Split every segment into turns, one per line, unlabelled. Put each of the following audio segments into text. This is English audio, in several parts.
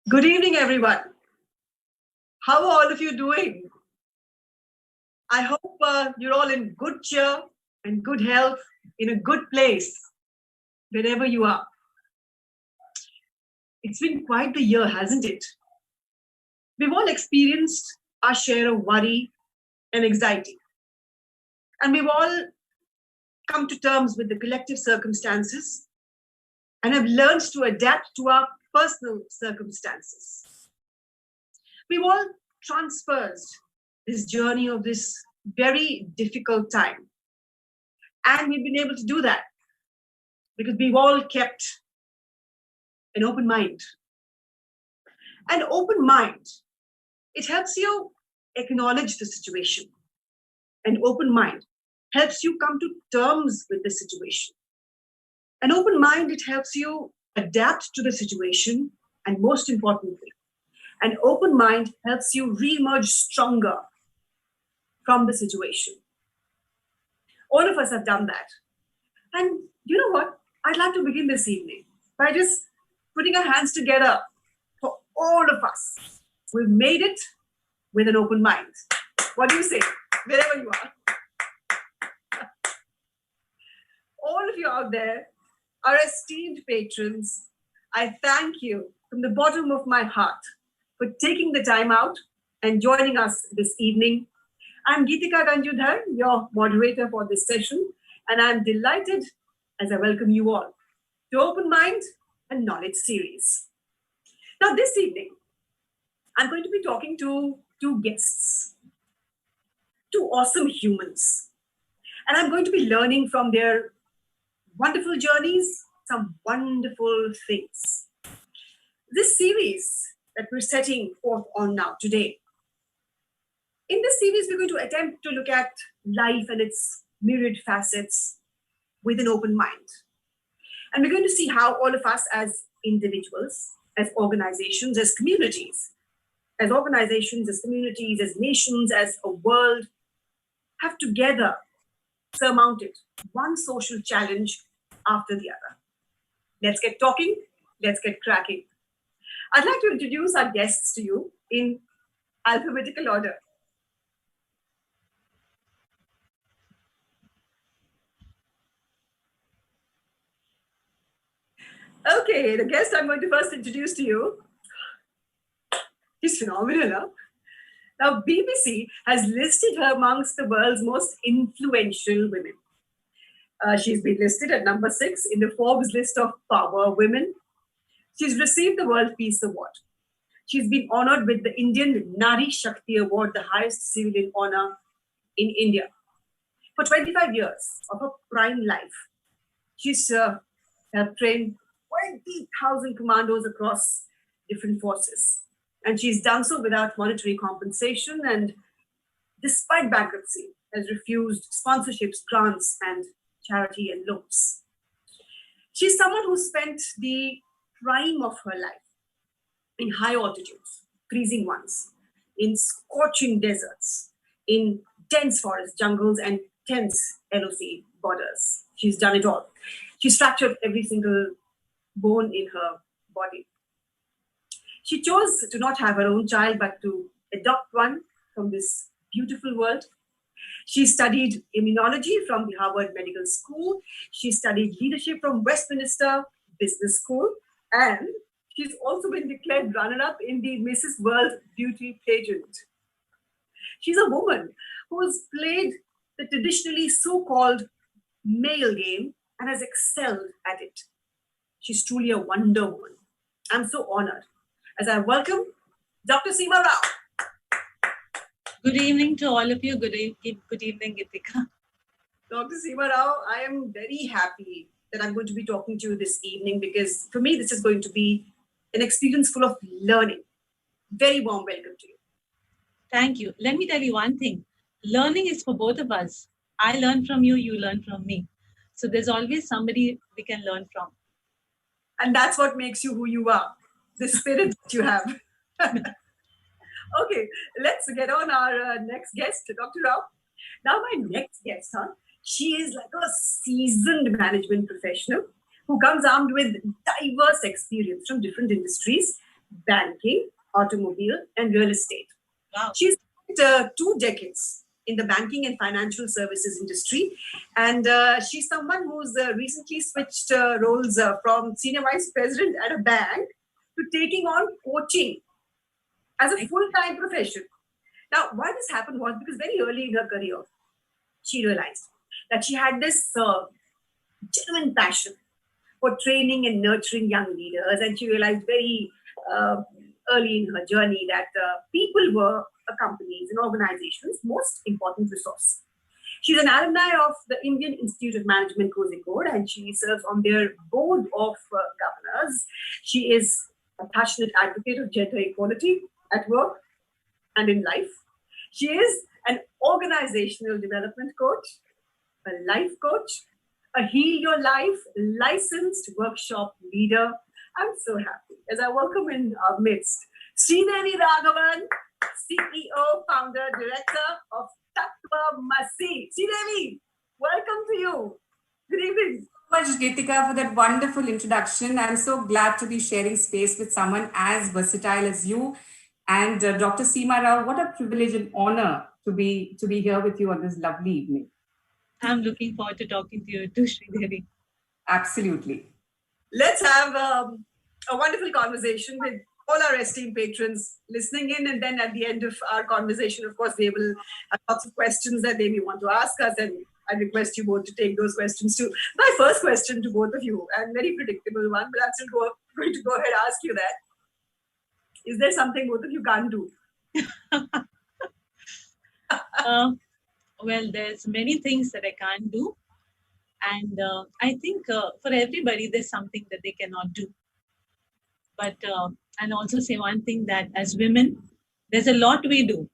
Good evening, everyone. How are all of you doing? I hope you're all in good cheer and good health, in a good place, wherever you are. It's been quite the year, hasn't it? We've all experienced our share of worry and anxiety, and we've all come to terms with the collective circumstances and have learned to adapt to our personal circumstances. We've all transversed this journey of this very difficult time. And we've been able to do that because we've all kept an open mind. An open mind, it helps you acknowledge the situation. An open mind helps you come to terms with the situation. An open mind, it helps you adapt to the situation. And most importantly, an open mind helps you re-emerge stronger from the situation. All of us have done that. And you know what? I'd like to begin this evening by just putting our hands together for all of us. We've made it with an open mind. What do you say? Wherever you are. All of you out there, our esteemed patrons, I thank you from the bottom of my heart for taking the time out and joining us this evening. I'm Geetika Ganjudhar, your moderator for this session, and I'm delighted as I welcome you all to Open Mind and Knowledge series. Now, this evening, I'm going to be talking to two guests, two awesome humans, and I'm going to be learning from their wonderful journeys, some wonderful things. This series that we're setting forth on now today, in this series, we're going to attempt to look at life and its myriad facets with an open mind. And we're going to see how all of us as individuals, as organizations, as communities, as communities, as nations, as a world, have together surmounted one social challenge after the other. Let's get talking. Let's get cracking. I'd like to introduce our guests to you in alphabetical order. Okay, the guest I'm going to first introduce to you, he's phenomenal, huh? Now, BBC has listed her amongst the world's most influential women. She's been listed at number 6 in the Forbes list of power women. She's received the World Peace Award. She's been honored with the Indian Nari Shakti Award, the highest civilian honor in India. For 25 years of her prime life, she's helped train 20,000 commandos across different forces. And she's done so without monetary compensation and despite bankruptcy, has refused sponsorships, grants, and charity and loans. She's someone who spent the prime of her life in high altitudes, freezing ones, in scorching deserts, in dense forest jungles and tense LOC borders. She's done it all. She's fractured every single bone in her body. She chose to not have her own child, but to adopt one from this beautiful world. She studied immunology from the Harvard Medical School. She studied leadership from Westminster Business School. And she's also been declared runner-up in the Mrs. World Beauty pageant. She's a woman who has played the traditionally so-called male game and has excelled at it. She's truly a wonder woman. I'm so honored as I welcome Dr. Seema Rao.
Good evening to all of you. Good evening, Geetika.
Dr. Seema Rao, I am very happy that I'm going to be talking to you this evening because for me, this is going to be an experience full of learning. Very warm welcome to you.
Thank you. Let me tell you one thing. Learning is for both of us. I learn from you, you learn from me. So there's always somebody we can learn from.
And that's what makes you who you are, the spirit that you have. Okay, let's get on our next guest, Dr. Rao. Now, my next guest, she is like a seasoned management professional who comes armed with diverse experience from different industries banking, automobile, and real estate.
Wow.
She's spent 2 decades in the banking and financial services industry. And she's someone who's recently switched roles from senior vice president at a bank to taking on coaching as a full-time profession. Now, why this happened was because very early in her career, she realized that she had this genuine passion for training and nurturing young leaders. And she realized very uh, early in her journey that people were a company's and organizations' most important resource. She's an alumni of the Indian Institute of Management Kozhikode, and she serves on their board of governors. She is a passionate advocate of gender equality at work and in life. She is an organizational development coach, a life coach, a Heal Your Life licensed workshop leader. I'm so happy as I welcome in our midst Sreedevi Raghavan, CEO, founder, director of Tattvamassi. Sreedevi, welcome to you. Good evening.
Much, Geetika, for that wonderful introduction. I'm so glad to be sharing space with someone as versatile as you. And Dr. Seema Rao, what a privilege and honor to be here with you on this lovely evening.
I'm looking forward to talking to you too, Sreedevi.
Absolutely.
Let's have a wonderful conversation with all our esteemed patrons listening in. And then at the end of our conversation, of course, they will have lots of questions that they may want to ask us. And I request you both to take those questions too. My first question to both of you, and very predictable one, but I'm still going to go ahead and ask you that. Is there something both of you can't do?
Well, there's many things that I can't do. And I think for everybody, there's something that they cannot do. But and also say one thing that as women, there's a lot we do.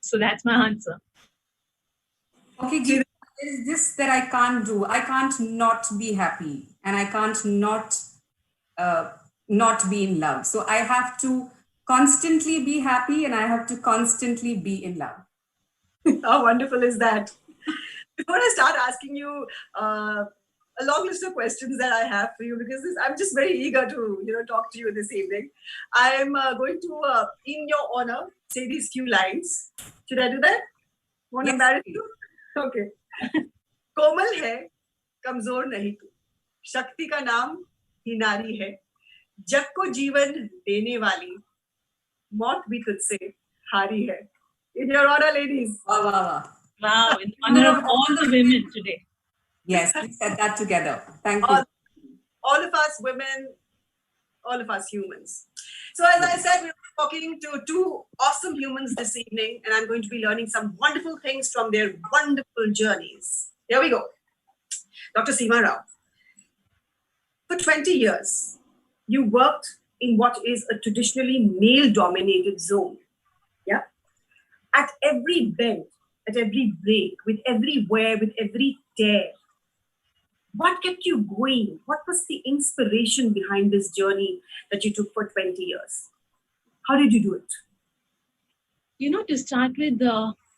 So that's my answer.
Okay, Geetika, is this that I can't do? I can't not be happy, and I can't not be in love. So I have to constantly be happy, and I have to constantly be in love.
How wonderful is that? Before I start asking you a long list of questions that I have for you, because I'm just very eager to talk to you this evening. I'm going to, in your honor, say these few lines. Should I do that? Won't embarrass you? Okay. कोमल है, कमजोर नहीं तू. शक्ति का नाम ही नारी है. जग को जीवन देने वाली. मौत भी तुझसे हारी है. In your honor, ladies.
Wow, in honor of all the women today.
Yes, we said that together. Thank you.
All of us women, all of us humans. So as I said, we're talking to two awesome humans this evening, and I'm going to be learning some wonderful things from their wonderful journeys. Here we go. Dr. Seema Rao. For 20 years, you worked in what is a traditionally male-dominated zone. Yeah. At every bend, at every break, with every wear, with every tear. What kept you going? What was the inspiration behind this journey that you took for 20 years? How did you do it?
To start with,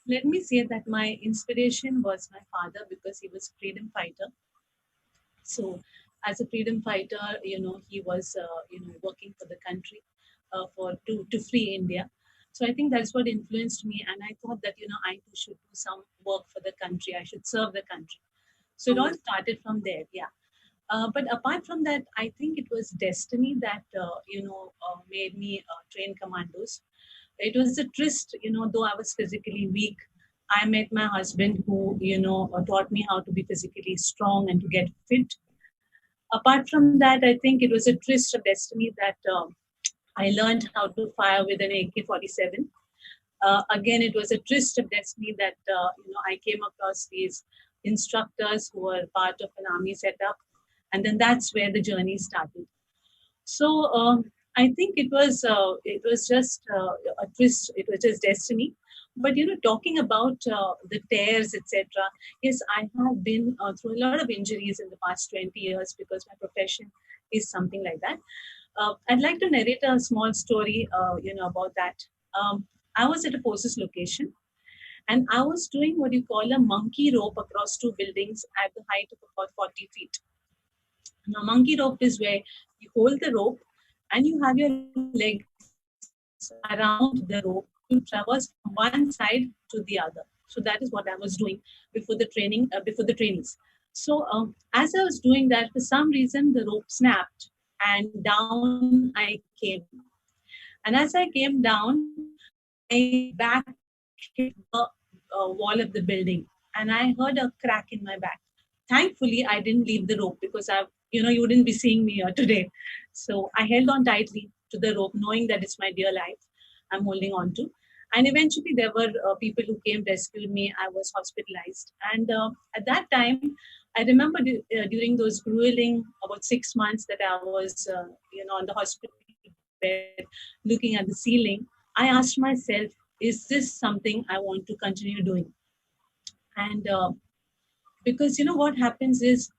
let me say that my inspiration was my father because he was a freedom fighter. So as a freedom fighter, he was, working for the country to free India. So I think that's what influenced me. And I thought that, I too should do some work for the country. I should serve the country. So it all started from there. Yeah. But apart from that, I think it was destiny that, made me train commandos. It was a tryst, though I was physically weak. I met my husband who, taught me how to be physically strong and to get fit. Apart from that, I think it was a tryst of destiny that I learned how to fire with an AK-47. Again, it was a tryst of destiny that, I came across these instructors who were part of an army setup. And then that's where the journey started. So I think it was just a twist. It was just destiny. But talking about the tears, etc. Yes, I have been through a lot of injuries in the past 20 years because my profession is something like that. I'd like to narrate a small story, about that. I was at a forces location, and I was doing what you call a monkey rope across two buildings at the height of about 40 feet. Now, monkey rope is where you hold the rope and you have your legs around the rope. You traverse from one side to the other. So that is what I was doing before the training, before the trainings. So as I was doing that, for some reason the rope snapped and down I came. And as I came down, my back hit the wall of the building, and I heard a crack in my back. Thankfully, I didn't leave the rope because you wouldn't be seeing me here today. So I held on tightly to the rope, knowing that it's my dear life I'm holding on to. And eventually, there were people who came, rescued me. I was hospitalized. And at that time, I remember during those grueling about 6 months that I was, on the hospital bed, looking at the ceiling, I asked myself, is this something I want to continue doing? And because what happens is,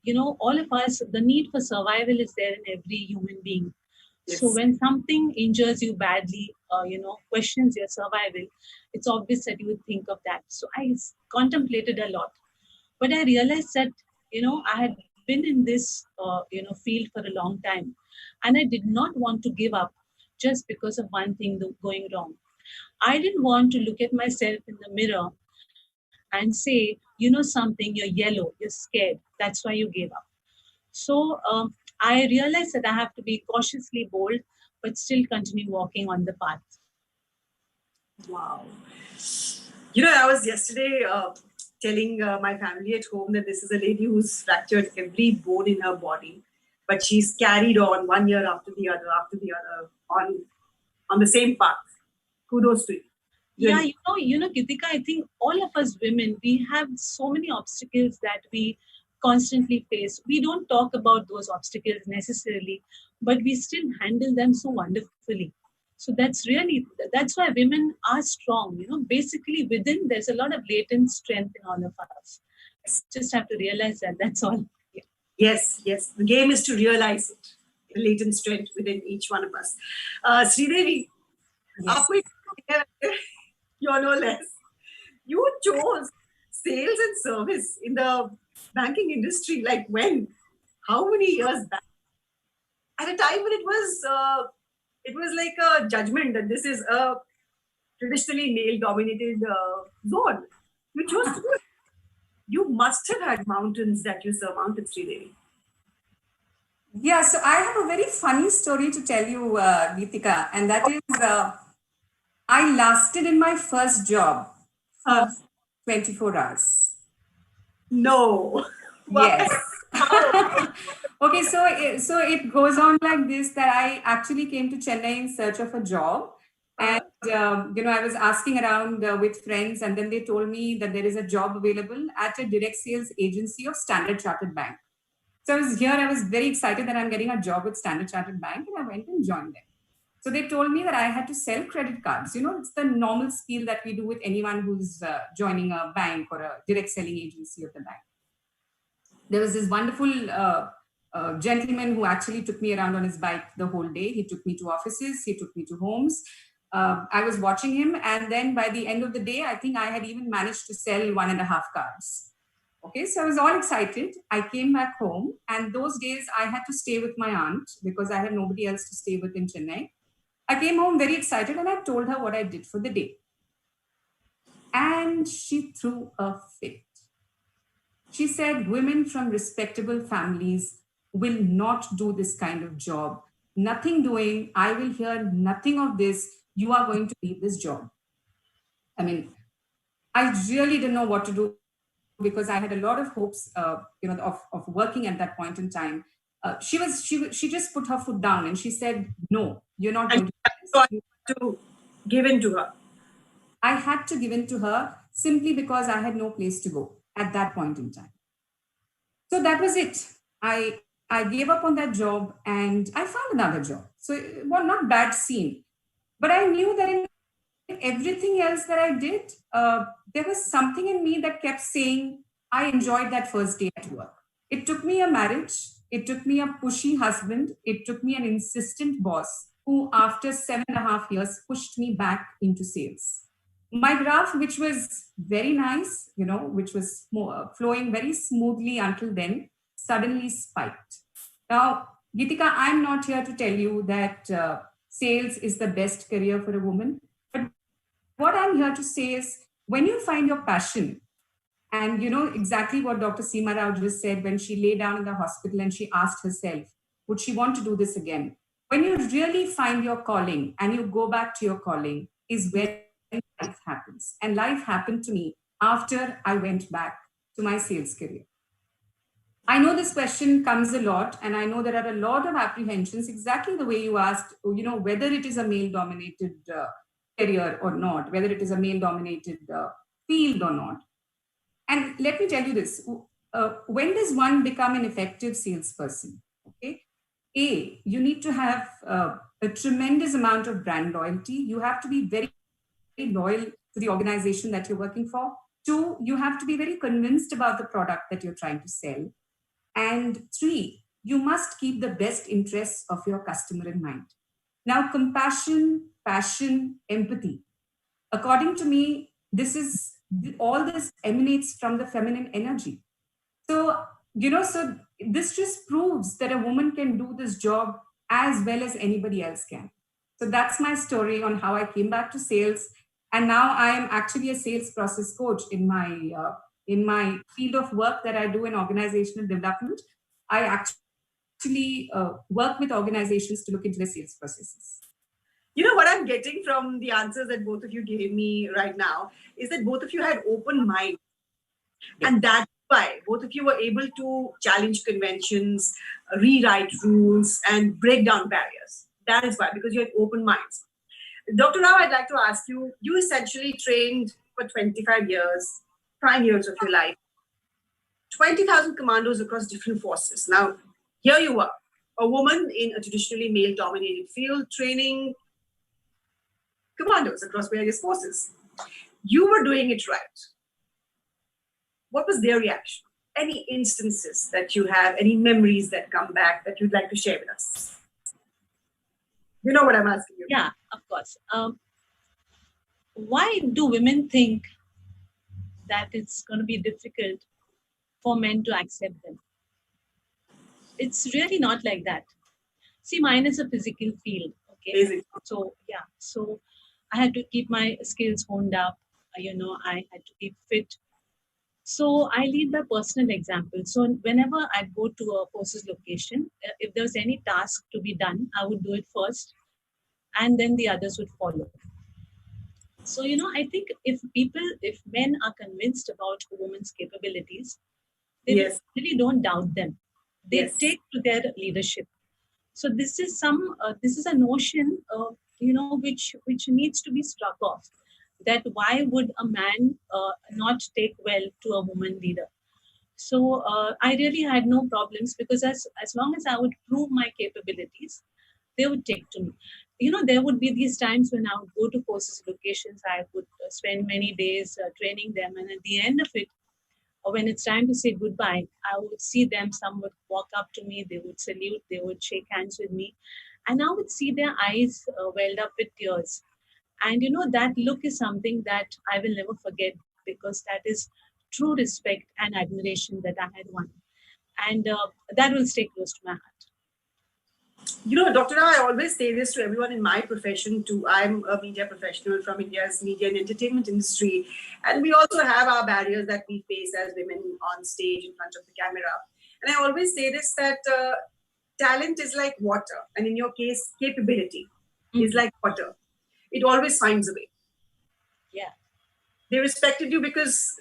all of us, the need for survival is there in every human being. So
Yes.
when something injures you badly, questions your survival, it's obvious that you would think of that. So I contemplated a lot, but I realized that I had been in this field for a long time, and I did not want to give up just because of one thing going wrong. I didn't want to look at myself in the mirror and say, something, you're yellow, you're scared, that's why you gave up. So I realized that I have to be cautiously bold, but still continue walking on the path.
Wow. I was yesterday telling my family at home that this is a lady who's fractured every bone in her body, but she's carried on 1 year after the other, on the same path. Kudos to you.
Yeah,
Really.
Gitika, I think all of us women, we have so many obstacles that we constantly face. We don't talk about those obstacles necessarily, but we still handle them so wonderfully. So that's why women are strong. Basically within there's a lot of latent strength in all of us. Just have to realize that. That's all. Yeah.
Yes, yes. The game is to realize it, the latent strength within each one of us. Sreedevi,
Yes.
you're no less. You chose sales and service in the banking industry. Like when? How many years back? At a time when it was like a judgment that this is a traditionally male-dominated zone. You chose to do it. You must have had mountains that you surmounted, Sreedevi.
Yeah, so I have a very funny story to tell you, Geetika, and that is I lasted in my first job for
Uh,
24 hours.
no. Why?
Yes. Okay, so it goes on like this that I actually came to Chennai in search of a job. And, I was asking around with friends, and then they told me that there is a job available at a direct sales agency of Standard Chartered Bank. So I was very excited that I'm getting a job with Standard Chartered Bank, and I went and joined them. So they told me that I had to sell credit cards. It's the normal spiel that we do with anyone who's joining a bank or a direct selling agency of the bank. There was this wonderful gentleman who actually took me around on his bike the whole day. He took me to offices, he took me to homes. I was watching him, and then by the end of the day, I think I had even managed to sell 1.5 cards. Okay, so I was all excited. I came back home, and those days I had to stay with my aunt because I had nobody else to stay with in Chennai. I came home very excited and I told her what I did for the day. And she threw a fit. She said, women from respectable families will not do this kind of job. Nothing doing. I will hear nothing of this. You are going to leave this job. I mean, I really didn't know what to do because I had a lot of hopes, of working at that point in time. She just put her foot down and she said, "No, you're not
And
going to
so I
do this."
had to give in to her.
I had to give in to her simply because I had no place to go at that point in time. So that was it. I gave up on that job and I found another job. So, well, not bad scene, but I knew that in everything else that I did, there was something in me that kept saying, I enjoyed that first day at work. It took me a marriage. It took me a pushy husband. It took me an insistent boss who, after 7.5 years, pushed me back into sales. My graph, which was very nice, which was flowing very smoothly until then, suddenly spiked. Now, Geetika, I'm not here to tell you that sales is the best career for a woman. But what I'm here to say is when you find your passion, and you know exactly what Dr. Seema Rao just said when she lay down in the hospital and she asked herself, would she want to do this again? When you really find your calling and you go back to your calling, is when life happens. And life happened to me after I went back to my sales career. I know this question comes a lot, and I know there are a lot of apprehensions, exactly the way you asked, you know, whether it is a male dominated career or not, whether it is a male dominated field or not. And let me tell you this, when does one become an effective salesperson? Okay. You need to have a tremendous amount of brand loyalty. You have to be very loyal to the organization that you're working for. Two, you have to be very convinced about the product that you're trying to sell. And three, you must keep the best interests of your customer in mind. Now, compassion, passion, empathy. According to me, all this emanates from the feminine energy. So, so this just proves that a woman can do this job as well as anybody else can. So that's my story on how I came back to sales. And now I am actually a sales process coach in my field of work that I do in organizational development. I actually work with organizations to look into their sales processes.
You know what I'm getting from the answers that both of you gave me right now is that both of you had open minds. And that's why both of you were able to challenge conventions, rewrite rules, and break down barriers. That is why, because you had open minds. Dr. Rao, I'd like to ask you, you essentially trained for 25 years, prime years of your life, 20,000 commandos across different forces. Now, here you are, a woman in a traditionally male-dominated field, training commandos across various forces. You were doing it right. What was their reaction? Any instances that you have, any memories that come back that you'd like to share with us? You know what I'm asking you.
Yeah, of course. Why do women think that it's going to be difficult for men to accept them? It's really not like that. See, mine is a physical field. Okay.
Amazing.
So, yeah. So I had to keep my skills honed up. I had to keep fit. So I lead by personal example. So whenever I'd go to a forces location, if there was any task to be done, I would do it first, and then the others would follow. So, I think if men are convinced about a woman's capabilities, they really don't doubt them. They take to their leadership. So this is a notion, which needs to be struck off. That why would a man not take well to a woman leader? So I really had no problems, because as long as I would prove my capabilities, they would take to me. There would be these times when I would go to forces locations, I would spend many days training them, and at the end of it, or when it's time to say goodbye, I would see them, some would walk up to me, they would salute, they would shake hands with me, and I would see their eyes welled up with tears. And that look is something that I will never forget, because that is true respect and admiration that I had won. And that will stay close to my heart.
Dr. Rao, I always say this to everyone in my profession too. I'm a media professional from India's media and entertainment industry. And we also have our barriers that we face as women on stage in front of the camera. And I always say this, that talent is like water. And in your case, capability is like water. It always finds a way.
Yeah.
They respected you because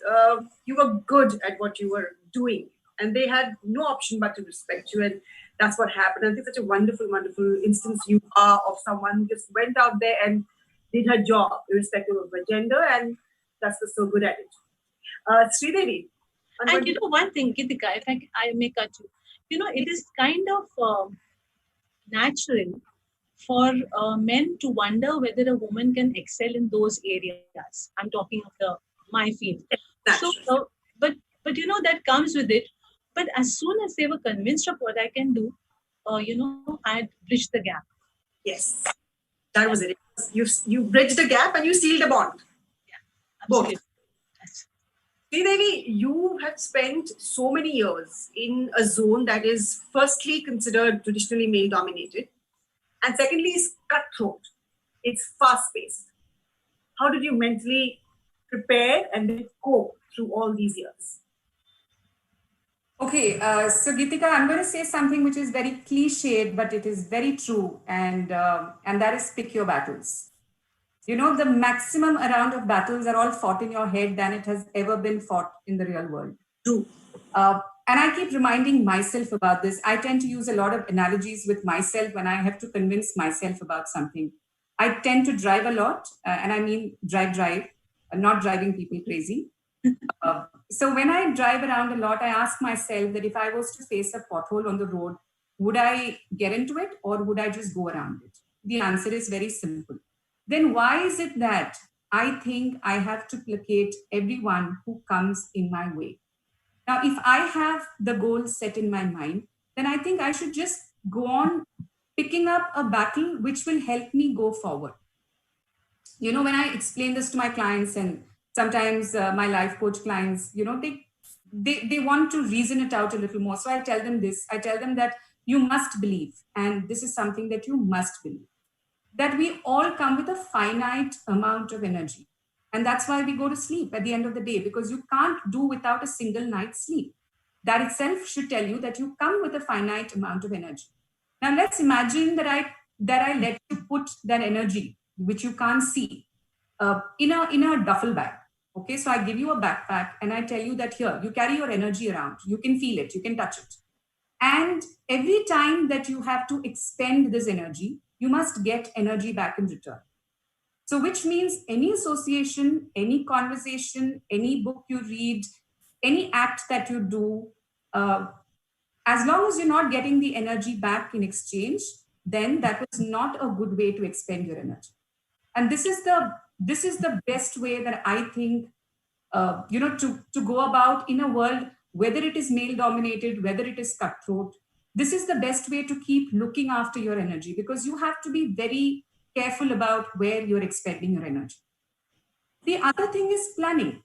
you were good at what you were doing. And they had no option but to respect you. And that's what happened. I think such a wonderful, wonderful instance you are of someone who just went out there and did her job, irrespective of her gender, and that's what's so good at it. Sreedevi.
And one thing, Gitika, if I may cut you, it is kind of natural for men to wonder whether a woman can excel in those areas. I'm talking of my field. So, but that comes with it. But as soon as they were convinced of what I can do, I had bridged the gap.
Yes, that was it. You bridged the gap and you sealed the bond.
Yeah, absolutely.
Both. Sreedevi, you have spent so many years in a zone that is firstly considered traditionally male dominated, and secondly is cutthroat. It's fast paced. How did you mentally prepare and then cope through all these years?
Okay, so Geetika, I'm going to say something which is very cliched, but it is very true, and that is pick your battles. You know, the maximum amount of battles are all fought in your head than it has ever been fought in the real world.
True.
And I keep reminding myself about this. I tend to use a lot of analogies with myself when I have to convince myself about something. I tend to drive a lot, and I mean drive, not driving people crazy. So when I drive around a lot, I ask myself that if I was to face a pothole on the road, would I get into it or would I just go around it? The answer is very simple. Then why is it that I think I have to placate everyone who comes in my way? Now, if I have the goal set in my mind, then I think I should just go on picking up a battle which will help me go forward. You know, when I explain this to my clients and sometimes my life coach clients, you know, they want to reason it out a little more. So I tell them this. I tell them that you must believe, and this is something that you must believe, that we all come with a finite amount of energy. And that's why we go to sleep at the end of the day, because you can't do without a single night's sleep. That itself should tell you that you come with a finite amount of energy. Now let's imagine that I let you put that energy, which you can't see, in a duffel bag. Okay, so I give you a backpack and I tell you that here, you carry your energy around. You can feel it, you can touch it. And every time that you have to expend this energy, you must get energy back in return. So, which means any association, any conversation, any book you read, any act that you do, uh, as long as you're not getting the energy back in exchange, then that was not a good way to expend your energy. And this is the best way that I think, to go about in a world, whether it is male dominated, whether it is cutthroat. This is the best way to keep looking after your energy, because you have to be very careful about where you're expending your energy. The other thing is planning.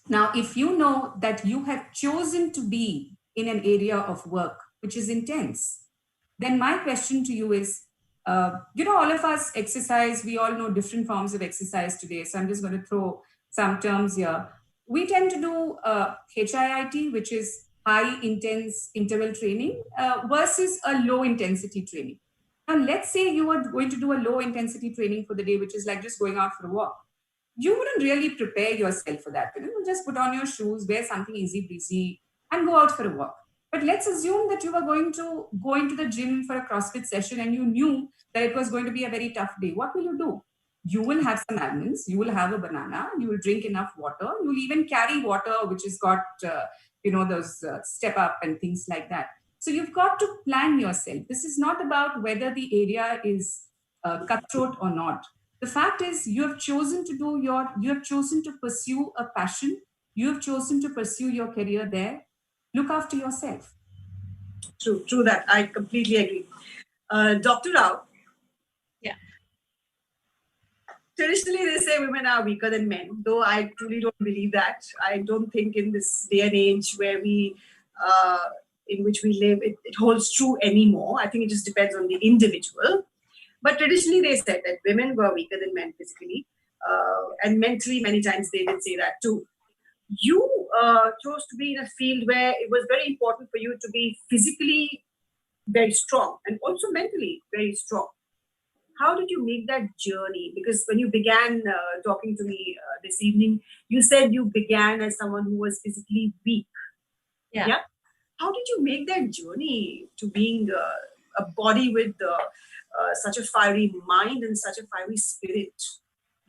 Now, if you know that you have chosen to be in an area of work which is intense, then my question to you is, all of us exercise, we all know different forms of exercise today. So I'm just going to throw some terms here. We tend to do HIIT, which is high intense interval training, versus a low intensity training. Now, let's say you are going to do a low intensity training for the day, which is like just going out for a walk. You wouldn't really prepare yourself for that. You just put on your shoes, wear something easy breezy, and go out for a walk. But let's assume that you were going to go into the gym for a CrossFit session and you knew that it was going to be a very tough day. What will you do? You will have some almonds, you will have a banana, you will drink enough water, you'll even carry water which has got, those step up and things like that. So you've got to plan yourself. This is not about whether the area is cutthroat or not. The fact is, you have chosen to pursue a passion, you have chosen to pursue your career there. Look after yourself.
True that. I completely agree. Dr. Rao.
Yeah.
Traditionally, they say women are weaker than men, though I truly don't believe that. I don't think in this day and age in which we live, it holds true anymore. I think it just depends on the individual. But traditionally, they said that women were weaker than men physically, and mentally, many times they did say that too. You chose to be in a field where it was very important for you to be physically very strong and also mentally very strong. How did you make that journey? Because when you began talking to me this evening, you said you began as someone who was physically weak.
Yeah.
How did you make that journey to being a body with such a fiery mind and such a fiery spirit?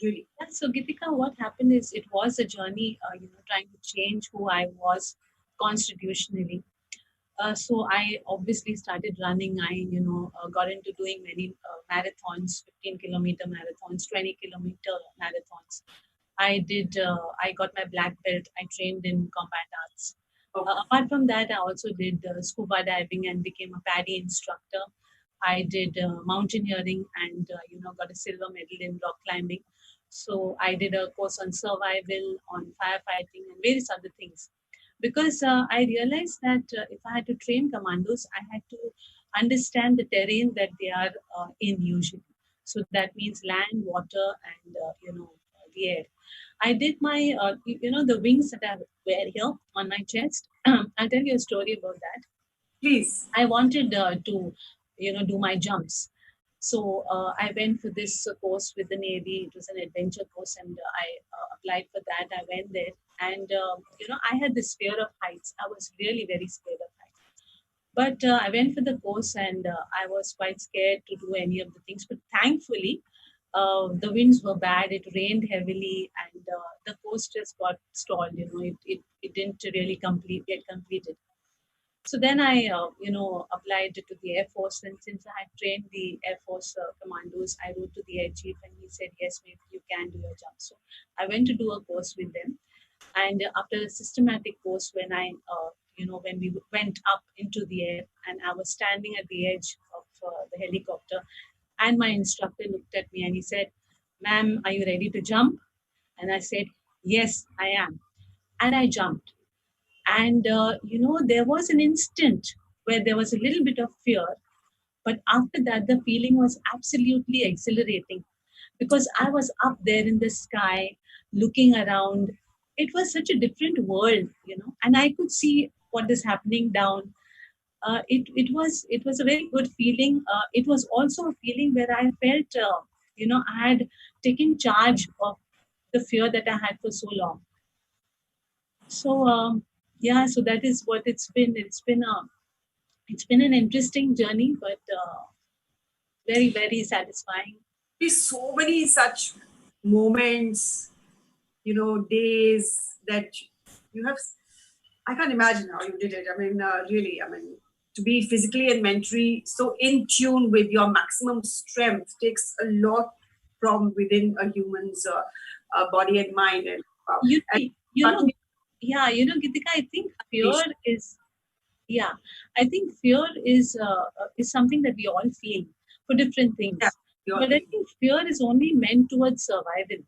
Really?
Yeah, so Geetika, what happened is it was a journey, trying to change who I was constitutionally. So I obviously started running. I, got into doing many marathons, 15-kilometer marathons, 20-kilometer marathons. I got my black belt. I trained in combat arts. Apart from that, I also did scuba diving and became a PADI instructor. I did mountaineering and, got a silver medal in rock climbing. So I did a course on survival, on firefighting, and various other things. Because I realized that if I had to train commandos, I had to understand the terrain that they are in usually. So that means land, water, and the air. I did my the wings that I wear here on my chest. I'll tell you a story about that.
Please.
I wanted to, do my jumps. So I went for this course with the Navy. It was an adventure course, and I applied for that. I went there, and I had this fear of heights. I was really very scared of heights. But I went for the course, and I was quite scared to do any of the things. But thankfully, the winds were bad. It rained heavily, and the course just got stalled. It didn't really get completed. So then I, applied to the Air Force. And since I had trained the Air Force commandos, I wrote to the Air Chief and he said, yes, maybe you can do your job. So I went to do a course with them. And after a systematic course, when we went up into the air and I was standing at the edge of the helicopter, and my instructor looked at me and he said, ma'am, are you ready to jump? And I said, yes, I am. And I jumped. And, there was an instant where there was a little bit of fear. But after that, the feeling was absolutely exhilarating because I was up there in the sky looking around. It was such a different world, and I could see what is happening down. It was a very good feeling. It was also a feeling where I felt, I had taken charge of the fear that I had for so long. So yeah, so that is what it's been. It's been an interesting journey, but very very satisfying.
There's so many such moments, days that you have. I can't imagine how you did it. I mean, really, I mean, to be physically and mentally so in tune with your maximum strength takes a lot from within a human's body and mind. And,
You
and
you know, yeah, Gitika, I think fear is yeah, I think fear is something that we all feel for different
yeah,
things.
you're
But I think fear is only meant towards survival.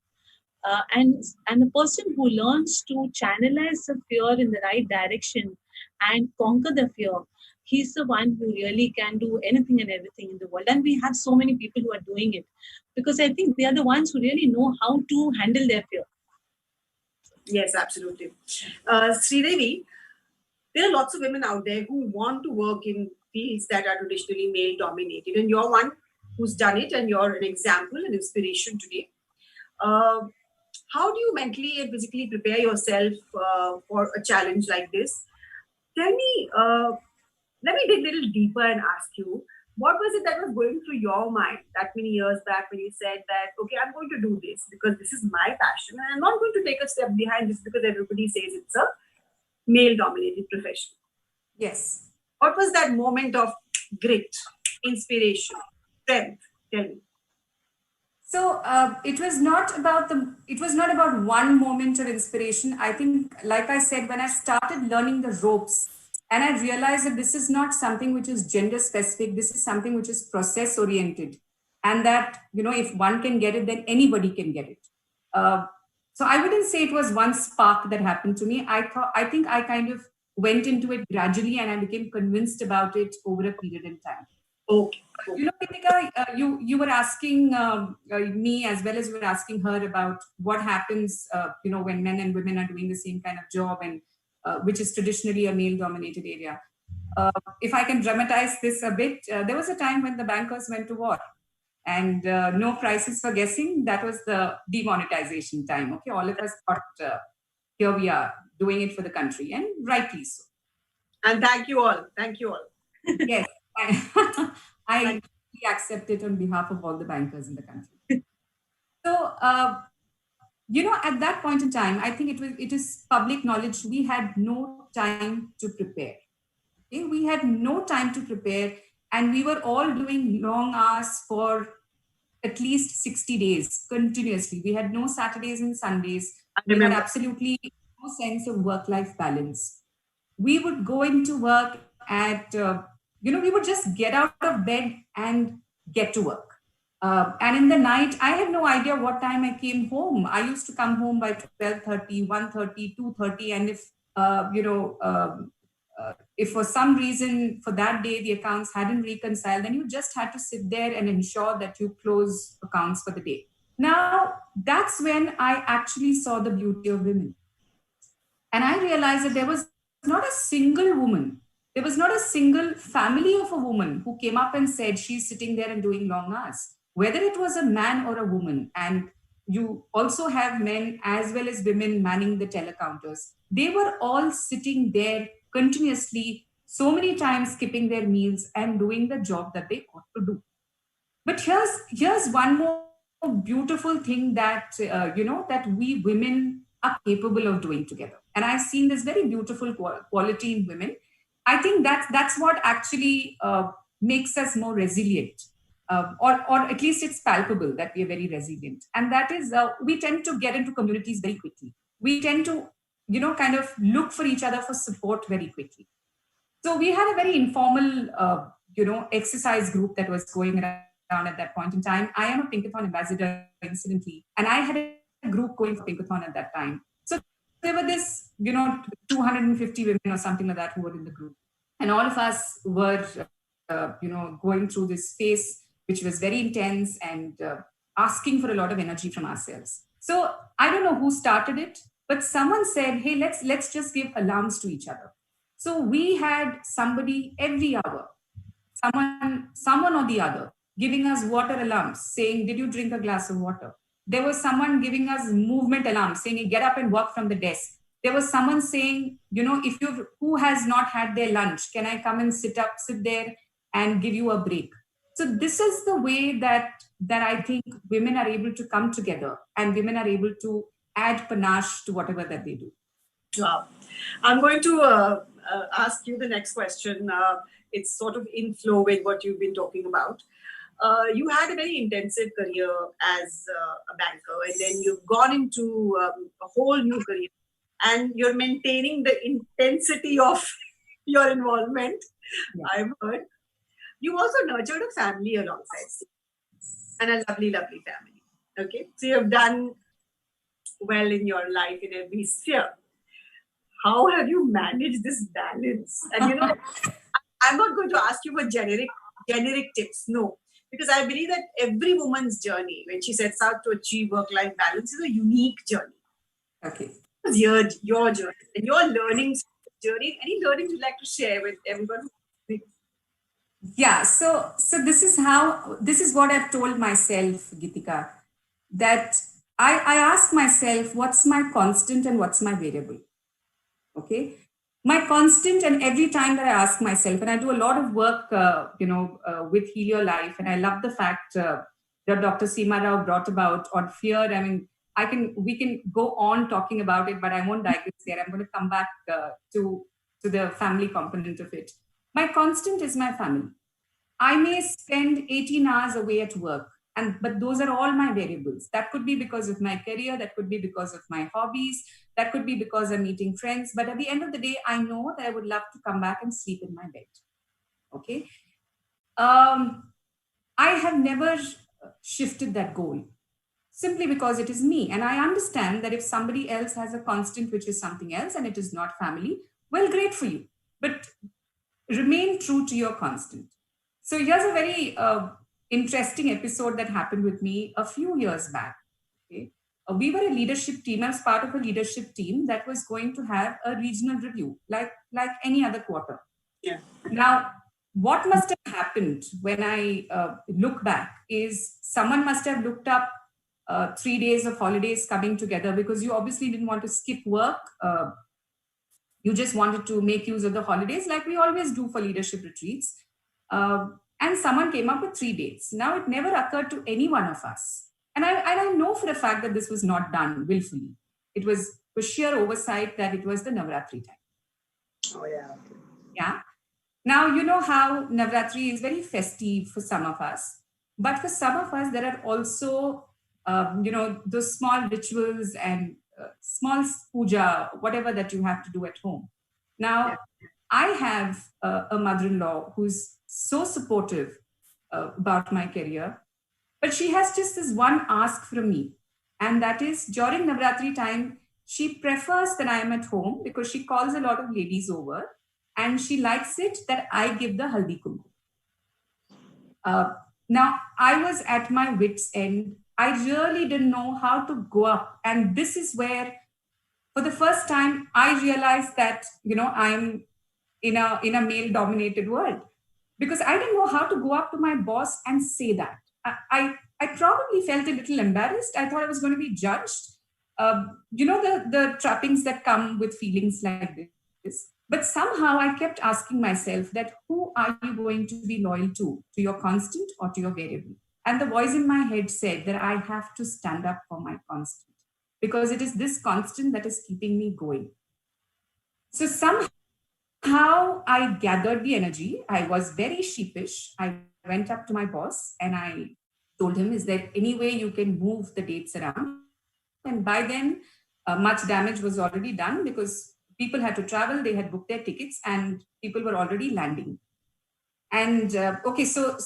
And the person who learns to channelize the fear in the right direction and conquer the fear, he's the one who really can do anything and everything in the world. And we have so many people who are doing it because I think they are the ones who really know how to handle their fear.
Yes, absolutely. Sreedevi, there are lots of women out there who want to work in fields that are traditionally male dominated, and you're one who's done it, and you're an example, an inspiration today. Uh, how do you mentally and physically prepare yourself for a challenge like this? Tell me, let me dig a little deeper and ask you, what was it that was going through your mind that many years back when you said that, okay, I'm going to do this because this is my passion and I'm not going to take a step behind just because everybody says it's a male dominated profession?
Yes.
What was that moment of grit, inspiration, strength? Tell me.
So it was not about one moment of inspiration. I think, like I said, when I started learning the ropes and I realized that this is not something which is gender specific, this is something which is process oriented. And that, if one can get it, then anybody can get it. Uh, so I wouldn't say it was one spark that happened to me. I think I kind of went into it gradually and I became convinced about it over a period in time.
Okay.
Kritika, you were asking me as well as you were asking her about what happens, when men and women are doing the same kind of job and which is traditionally a male-dominated area. If I can dramatize this a bit, there was a time when the bankers went to war, and no prices for guessing. That was the demonetization time. Okay, all of us thought, here we are doing it for the country, and rightly so.
And thank you all. Thank you all.
Yes, I accept it on behalf of all the bankers in the country. So, at that point in time, I think it is public knowledge. We had no time to prepare. Okay? We had no time to prepare, and we were all doing long hours for at least 60 days continuously. We had no Saturdays and Sundays. We had absolutely no sense of work-life balance. We would go into work at, we would just get out of bed and get to work. And in the night, I had no idea what time I came home. I used to come home by 12:30, 1:30, 2:30. And if for some reason for that day the accounts hadn't reconciled, then you just had to sit there and ensure that you close accounts for the day. Now, that's when I actually saw the beauty of women. And I realized that there was not a single woman, there was not a single family of a woman who came up and said she's sitting there and doing long hours, whether it was a man or a woman. And you also have men as well as women manning the telecounters. They were all sitting there continuously, so many times skipping their meals and doing the job that they ought to do. But here's one more beautiful thing that that we women are capable of doing together, and I've seen this very beautiful quality in women. I think that's what actually makes us more resilient, or at least it's palpable that we are very resilient, and that is we tend to get into communities very quickly. We tend to kind of look for each other for support very quickly. So we had a very informal, exercise group that was going around at that point in time. I am a Pinkathon ambassador, incidentally, and I had a group going for Pinkathon at that time. So there were this, 250 women or something like that who were in the group, and all of us were, going through this phase which was very intense and asking for a lot of energy from ourselves. So I don't know who started it, but someone said, "Hey, let's just give alarms to each other." So we had somebody every hour, someone or the other, giving us water alarms, saying, "Did you drink a glass of water?" There was someone giving us movement alarms, saying, "Get up and walk from the desk." There was someone saying, "If you who has not had their lunch, can I come and sit there and give you a break?" So this is the way that I think women are able to come together, and women are able to add panache to whatever that they do.
Wow. I'm going to ask you the next question. It's sort of in flow with what you've been talking about. You had a very intensive career as a banker, and then you've gone into a whole new career, and you're maintaining the intensity of your involvement. Yeah. I've heard. You also nurtured a family alongside, and a lovely, lovely family. Okay. So you've done well in your life in every sphere. How have you managed this balance? And I'm not going to ask you for generic tips, no, because I believe that every woman's journey, when she sets out to achieve work-life balance, is a unique journey.
Okay.
What's your journey and your learning journey? Any learnings you'd like to share with everyone?
Yeah. So this is what I've told myself, Gitika, that I ask myself, what's my constant and what's my variable? Okay. My constant, and every time that I ask myself, and I do a lot of work, with Heal Your Life, and I love the fact that Dr. Seema Rao brought about on fear. I mean, we can go on talking about it, but I won't digress there. I'm going to come back to the family component of it. My constant is my family. I may spend 18 hours away at work, but those are all my variables. That could be because of my career, that could be because of my hobbies, that could be because I'm meeting friends. But at the end of the day, I know that I would love to come back and sleep in my bed. Okay. I have never shifted that goal simply because it is me. And I understand that if somebody else has a constant, which is something else, and it is not family, well, great for you. But remain true to your constant. So here's a very interesting episode that happened with me a few years back. Okay? We were a leadership team. I was part of a leadership team that was going to have a regional review, like any other quarter.
Yeah.
Now, what must have happened when I look back is someone must have looked up 3 days of holidays coming together, because you obviously didn't want to skip work. You just wanted to make use of the holidays like we always do for leadership retreats. And someone came up with 3 dates. Now, it never occurred to any one of us. And I know for a fact that this was not done willfully. It was for sheer oversight that it was the Navratri time.
Oh, yeah.
Yeah. Now, you know how Navratri is very festive for some of us. But for some of us, there are also, those small rituals and small puja, whatever that you have to do at home. Now, I have a mother-in-law who's so supportive about my career. But she has just this one ask from me, and that is during Navratri time, she prefers that I am at home because she calls a lot of ladies over, and she likes it that I give the haldi kumkum. Uh, Now, I was at my wits' end. I really didn't know how to go up. And this is where, for the first time, I realized that, I'm in a male dominated world because I didn't know how to go up to my boss and say that. I probably felt a little embarrassed. I thought I was going to be judged. The trappings that come with feelings like this. But somehow I kept asking myself that who are you going to be loyal to your constant or to your variable? And the voice in my head said that I have to stand up for my constant because it is this constant that is keeping me going. So somehow I gathered the energy. I was very sheepish. I went up to my boss and I told him, is there any way you can move the dates around? And by then, much damage was already done because people had to travel, they had booked their tickets, and people were already landing. And okay, so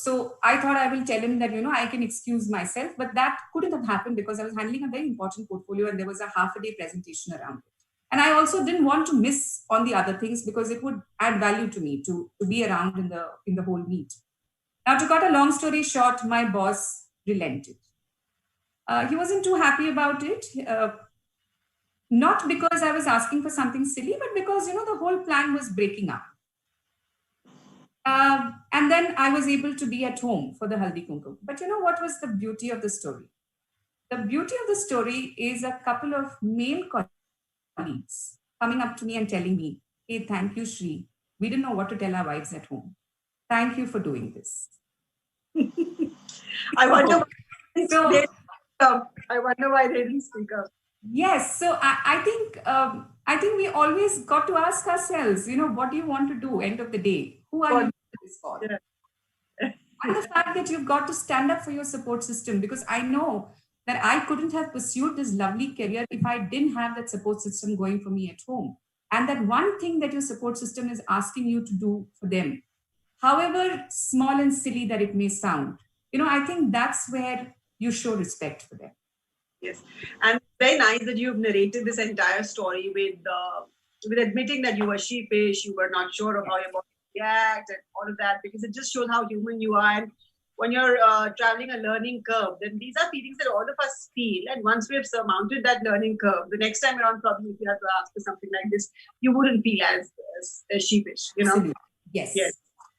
I thought I will tell him that I can excuse myself, but that couldn't have happened because I was handling a very important portfolio and there was a half a day presentation around it. And I also didn't want to miss on the other things because it would add value to me to be around in the whole meet. Now, to cut a long story short, my boss relented. He wasn't too happy about it. Not because I was asking for something silly, but because the whole plan was breaking up. And then I was able to be at home for the Haldi Kumkum. But you know what was the beauty of the story? The beauty of the story is a couple of male colleagues coming up to me and telling me, hey, thank you, Sri. We didn't know what to tell our wives at home. Thank you for doing this.
I wonder why
So-
they I wonder why they didn't speak up.
Yes, so I think we always got to ask ourselves, what do you want to do? End of the day, who are you doing this for?
Yeah.
And the fact that you've got to stand up for your support system, because I know that I couldn't have pursued this lovely career if I didn't have that support system going for me at home. And that one thing that your support system is asking you to do for them, however small and silly that it may sound, I think that's where you show respect for them.
Yes, and very nice that you've narrated this entire story with admitting that you were sheepish, you were not sure of how your body react, and all of that, because it just shows how human you are. And when you're traveling a learning curve, then these are feelings that all of us feel. And once we have surmounted that learning curve, the next time around, probably if you have to ask for something like this, you wouldn't feel as sheepish.
Absolutely. Yes.
Yes.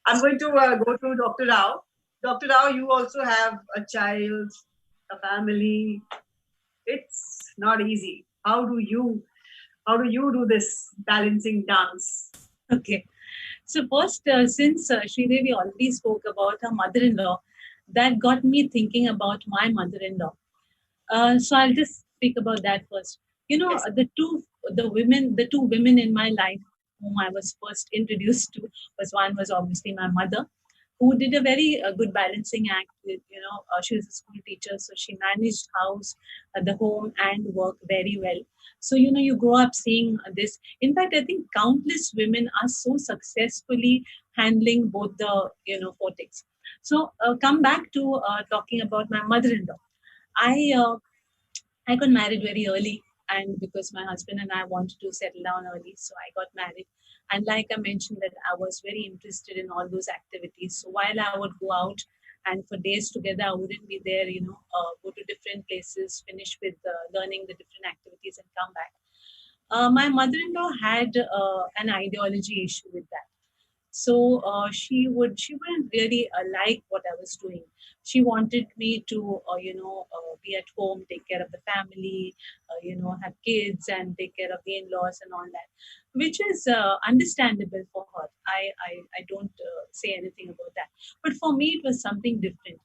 I'm going to go to Dr. Rao. Dr. Rao, you also have a child, a family. It's not easy. How do you do this balancing dance?
Okay. So first, since Sreedevi already spoke about her mother-in-law, that got me thinking about my mother-in-law. So I'll just speak about that first.
Yes.
The two women in my life whom I was first introduced to was obviously my mother, who did a very good balancing act with, she was a school teacher, so she managed house, the home and work very well. So, you grow up seeing this. In fact, I think countless women are so successfully handling both the, fortex. So, come back to talking about my mother-in-law. I got married very early, and because my husband and I wanted to settle down early, so I got married. And like I mentioned, that I was very interested in all those activities. So while I would go out and for days together, I wouldn't be there. Go to different places, finish with learning the different activities, and come back. My mother-in-law had an ideology issue with that. So she wouldn't really like what I was doing. She wanted me to be at home, take care of the family, have kids and take care of the in-laws and all that, which is understandable for her. I don't say anything about that, but for me it was something different.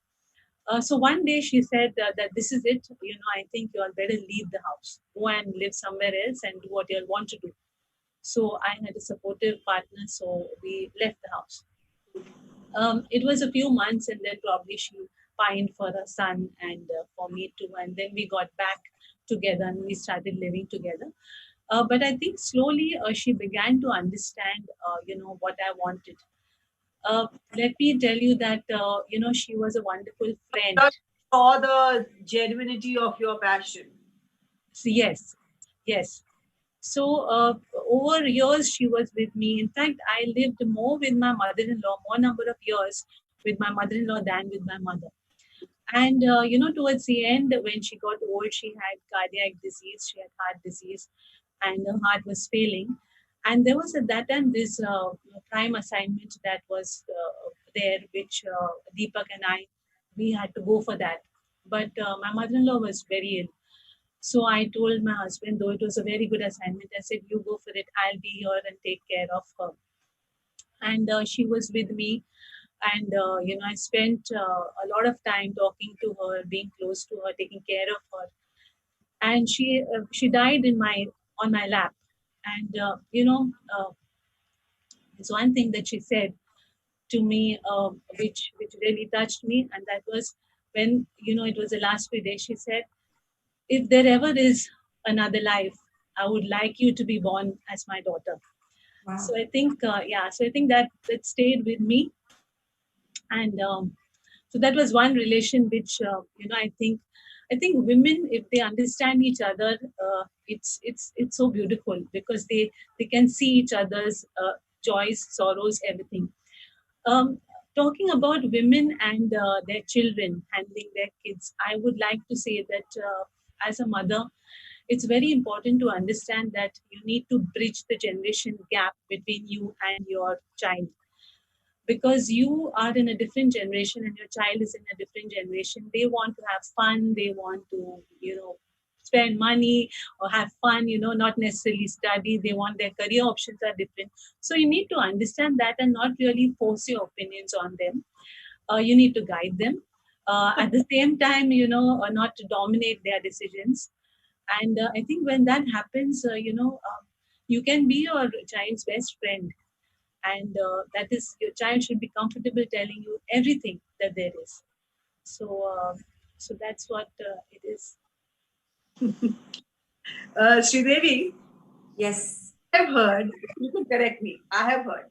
So one day she said that this is it. I think you all better leave the house, go and live somewhere else and do what you all want to do. So I had a supportive partner, so we left the house. It was a few months, and then probably she pined for her son and for me too. And then we got back together and we started living together. But I think slowly she began to understand, what I wanted. Let me tell you that, she was a wonderful friend.
saw the genuinity of your passion.
So yes, yes. So over years, she was with me. In fact, I lived more with my mother-in-law, more number of years with my mother-in-law than with my mother. And towards the end, when she got old, she had cardiac disease, she had heart disease, and her heart was failing. And there was at that time this prime assignment that was there, which Deepak and I, we had to go for that. But my mother-in-law was very ill. So I told my husband, though it was a very good assignment, I said, "You go for it. I'll be here and take care of her." And she was with me, and I spent a lot of time talking to her, being close to her, taking care of her. And she died in my on my lap. And there's one thing that she said to me, which really touched me, and that was when it was the last few days. She said, "If there ever is another life, I would like you to be born as my daughter."
Wow.
So I think, so I think that stayed with me, and so that was one relation which I think women, if they understand each other, it's so beautiful because they can see each other's joys, sorrows, everything. Um, Talking about women and their children handling their kids, I would like to say that as a mother, it's very important to understand that you need to bridge the generation gap between you and your child, because you are in a different generation and your child is in a different generation. They want to have fun, they want to spend money or have fun, not necessarily study. They want, their career options are different. So you need to understand that and not really force your opinions on them. You need to guide them, at the same time, not to dominate their decisions. And I think when that happens, you can be your child's best friend, and that is, your child should be comfortable telling you everything that there is. So that's what it is.
Sreedevi,
Yes.
I've heard, you can correct me, I have heard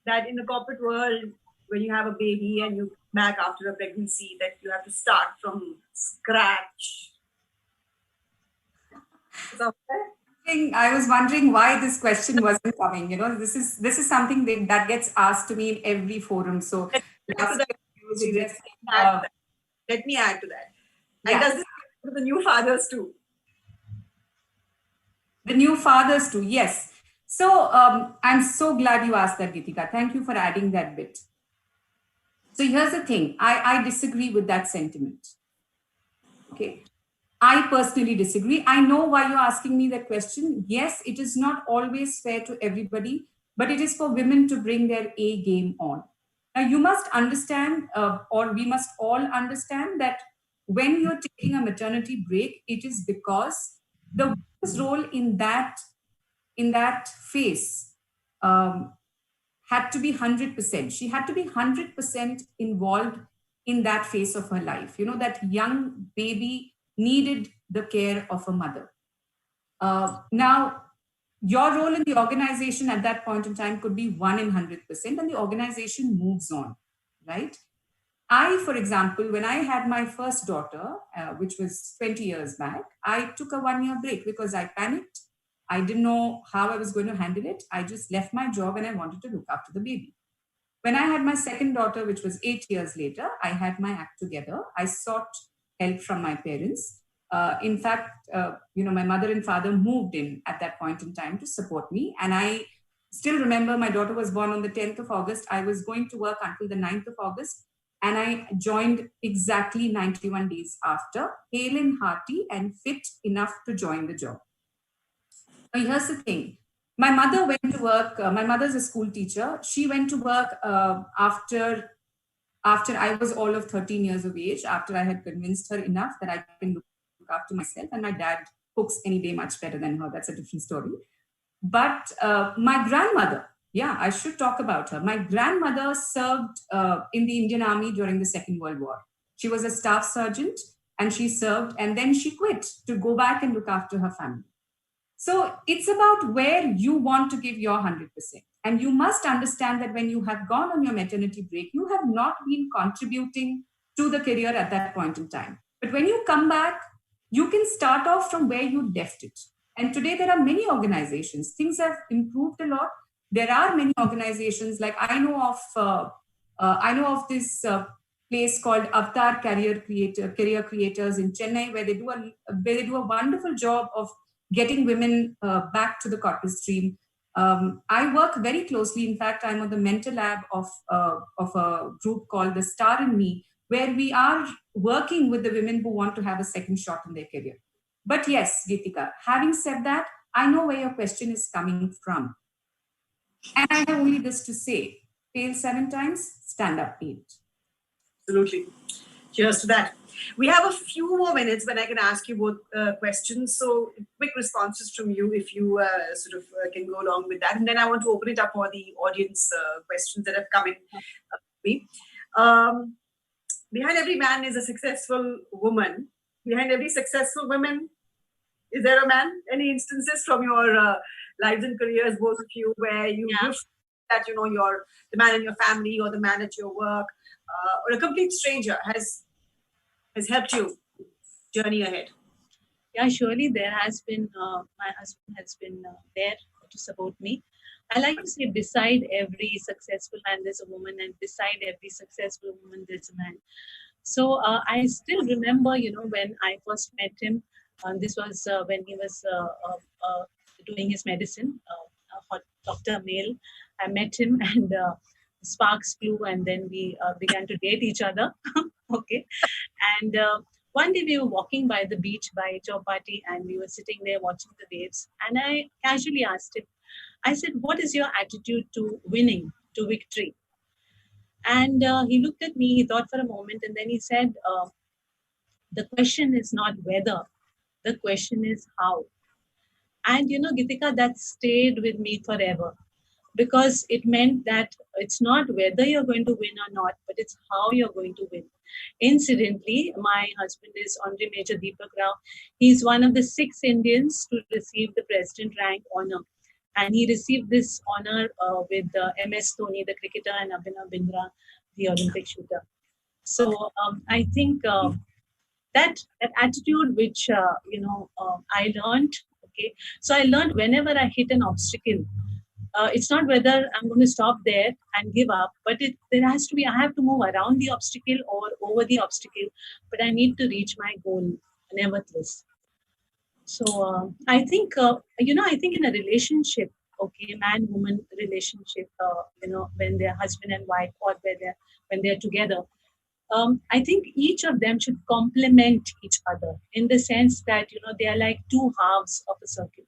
that in the corporate world, when you have a baby and you come back after a pregnancy, that you have to start from scratch. So,
I was wondering why this question wasn't coming. This is something that gets asked to me in every forum. So last
that,
year I was
Sreedevi,
addressing,
let me add to that. And
yeah,
does this apply to the new fathers too?
the new fathers too. Yes. So I'm so glad you asked that, Geetika. Thank you for adding that bit. So here's the thing. I disagree with that sentiment. Okay. I personally disagree. I know why you're asking me that question. Yes, it is not always fair to everybody, but it is for women to bring their A game on. Now, you must understand, or we must all understand, that when you're taking a maternity break, it is because the woman's role in that phase had to be 100%. She had to be 100% involved in that phase of her life. That young baby needed the care of a mother. Now, your role in the organization at that point in time could be 1 in 100%, and the organization moves on, right? I, for example, when I had my first daughter, which was 20 years back, I took a 1 year break because I panicked. I didn't know how I was going to handle it. I just left my job and I wanted to look after the baby. When I had my second daughter, which was 8 years later, I had my act together. I sought help from my parents. In fact, my mother and father moved in at that point in time to support me. And I still remember my daughter was born on the 10th of August. I was going to work until the 9th of August. And I joined exactly 91 days after, hale and hearty and fit enough to join the job. Now, here's the thing. My mother went to work. My mother's a school teacher. She went to work after I was all of 13 years of age, after I had convinced her enough that I can look after myself. And my dad cooks any day much better than her. That's a different story. But my grandmother, yeah, I should talk about her. My grandmother served in the Indian Army during the Second World War. She was a staff sergeant and she served, and then she quit to go back and look after her family. So it's about where you want to give your 100%. And you must understand that when you have gone on your maternity break, you have not been contributing to the career at that point in time. But when you come back, you can start off from where you left it. And today there are many organizations. Things have improved a lot. There are many organizations, like I know of this place called Avatar Career Creators in Chennai, where they do a wonderful job of getting women back to the corporate stream. I work very closely. In fact, I'm on the mentor lab of a group called the Star in Me, where we are working with the women who want to have a second shot in their career. But yes, Geetika, having said that, I know where your question is coming from. And I have only this to say: fail 7 times, stand up 8.
Absolutely. Cheers to that. We have a few more minutes when I can ask you both questions. So quick responses from you if you can go along with that. And then I want to open it up for the audience questions that have come in. Me. Behind every man is a successful woman. Behind every successful woman, is there a man? Any instances from your lives and careers, both of you, where you wish that you're the man in your family or the man at your work or a complete stranger has helped you journey ahead?
Yeah, surely there has been, my husband has been there to support me. I like to say, beside every successful man, there's a woman, and beside every successful woman, there's a man. So I still remember, when I first met him, this was when he was doing his medicine, Dr. Male. I met him and sparks flew, and then we began to date each other. Okay. And one day we were walking by the beach by Chowpatty, and we were sitting there watching the waves. And I casually asked him, I said, "What is your attitude to winning, to victory?" And he looked at me, he thought for a moment, and then he said, "The question is not whether, the question is how." And Gitika, that stayed with me forever, because it meant that it's not whether you're going to win or not, but it's how you're going to win. Incidentally, my husband is Honorary Major Deepak Rao. He's one of the 6 Indians to receive the President rank honor. And he received this honor with MS Dhoni, the cricketer, and Abhinav Bindra, the Olympic shooter. So I think that attitude, which I learned. Okay, so I learned whenever I hit an obstacle, it's not whether I'm going to stop there and give up, but there has to be, I have to move around the obstacle or over the obstacle, but I need to reach my goal nevertheless. So I think, I think in a relationship, okay, man-woman relationship, when they're husband and wife, or when they're together, I think each of them should complement each other, in the sense that, they are like 2 halves of a circle.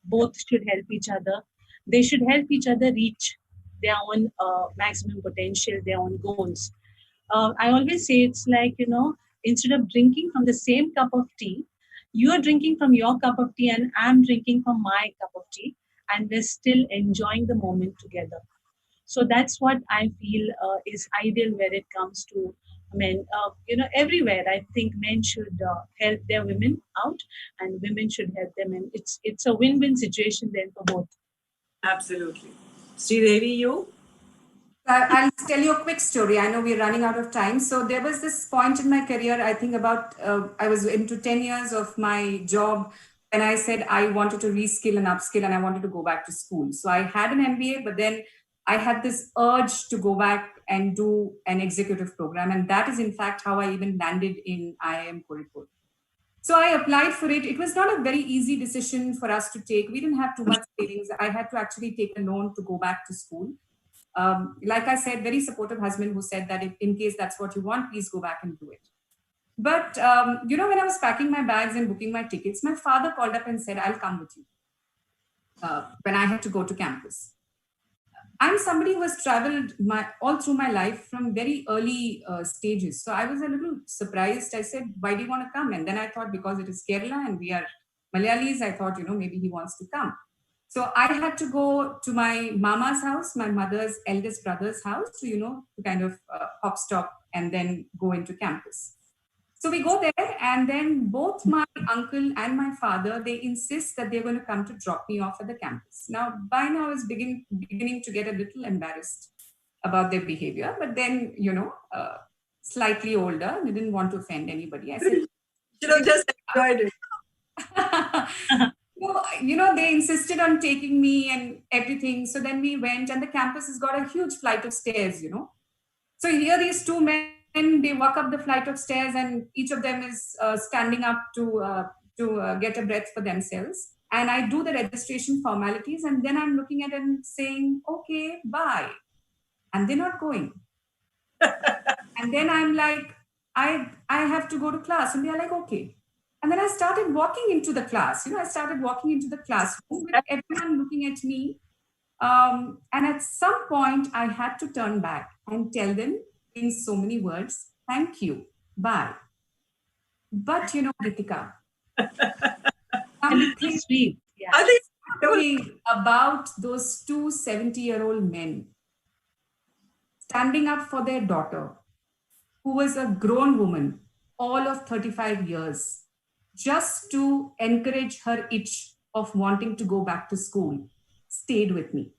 Both should help each other. They should help each other reach their own maximum potential, their own goals. I always say it's like, instead of drinking from the same cup of tea, you are drinking from your cup of tea and I'm drinking from my cup of tea, and we're still enjoying the moment together. So that's what I feel is ideal where it comes to men. Everywhere I think men should help their women out, and women should help them, and it's a win-win situation then for both.
Absolutely. Sreedevi, you?
I'll tell you a quick story. I know we're running out of time. So there was this point in my career, I think I was into 10 years of my job, and I said I wanted to reskill and upskill, and I wanted to go back to school. So I had an MBA, but then I had this urge to go back and do an executive program. And that is in fact how I even landed in IIM Kozhikode. So I applied for it. It was not a very easy decision for us to take. We didn't have too much savings. I had to actually take a loan to go back to school. Like I said, very supportive husband who said that if in case that's what you want, please go back and do it. But, when I was packing my bags and booking my tickets, my father called up and said, "I'll come with you," when I had to go to campus. I'm somebody who has traveled all through my life from very early stages. So I was a little surprised. I said, "Why do you want to come?" And then I thought, because it is Kerala and we are Malayalis, I thought, maybe he wants to come. So I had to go to my mama's house, my mother's eldest brother's house, to kind of hop, stop, and then go into campus. So we go there, and then both my uncle and my father, they insist that they're going to come to drop me off at the campus. Now, by now, I was beginning to get a little embarrassed about their behavior. But then, slightly older. They didn't want to offend anybody. I said,
should have just enjoyed it.
They insisted on taking me and everything. So then we went, and the campus has got a huge flight of stairs, So here these two men, they walk up the flight of stairs, and each of them is standing up to get a breath for themselves. And I do the registration formalities, and then I'm looking at it and saying, okay, bye. And they're not going. And then I'm like, I have to go to class. And they're like, okay. And then I started walking into the class. I started walking into the classroom with everyone looking at me. And at some point, I had to turn back and tell them in so many words, thank you, bye. But, Ritika,
Something sweet. Yeah.
I think
about those two 70-year-old men standing up for their daughter, who was a grown woman, all of 35 years, just to encourage her itch of wanting to go back to school, stayed with me.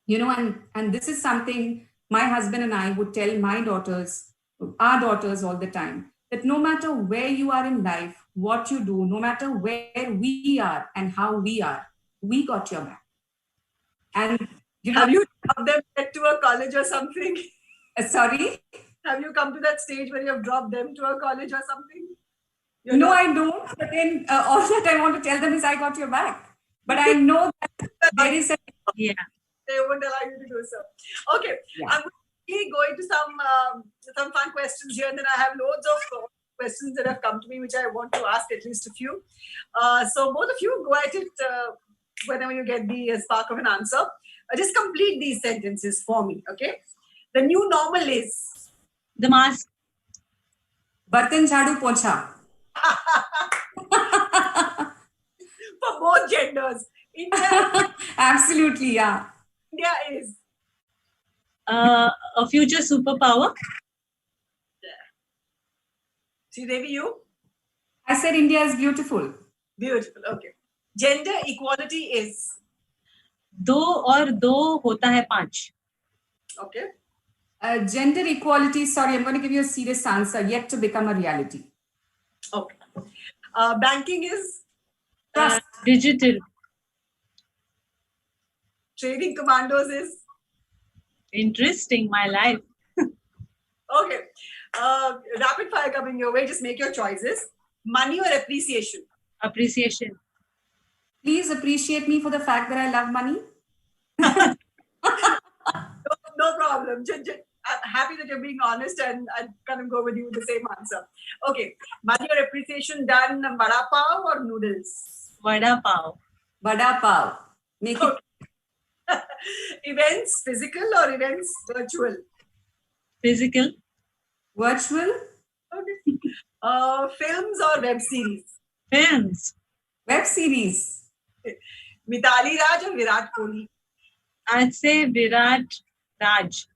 And this is something my husband and I would tell our daughters all the time, that no matter where you are in life, what you do, no matter where we are and how we are, we got your back. And
have you dropped them to a college or something?
Sorry?
Have you come to that stage where you have dropped them to a college or something?
No, I don't. But then all that I want to tell them is I got your back. But I know that there is a...
Yeah.
They won't allow you to do so. Okay. Yeah. I'm going to some fun questions here, and then I have loads of questions that have come to me, which I want to ask at least a few. So both of you go at it whenever you get the spark of an answer. Just complete these sentences for me, okay? The new normal is?
The mask.
Bartan jhadu pocha.
For both genders. India.
Absolutely, yeah.
India is?
A future superpower.
Sreedevi, you?
I said India is beautiful.
Beautiful, okay. Gender equality is?
दो और दो होता है पांच.
Okay.
Gender equality, sorry, I'm going to give you a serious answer, yet to become a reality.
Okay. Banking is?
Digital.
Trading commandos is?
Interesting, my life.
Okay. Rapid fire coming your way, just make your choices. Money or appreciation?
Appreciation.
Please appreciate me for the fact that I love money.
No problem. I'm happy that you're being honest, and I kind of go with you with the same answer. Okay. Money or appreciation done vada pav or noodles?
Vada pav.
Vada pav. Make it.
Events physical or events virtual?
Physical.
Virtual.
Okay. Films or web series?
Films.
Web series.
Mithali Raj or Virat Kohli?
I'd say Virat Raj.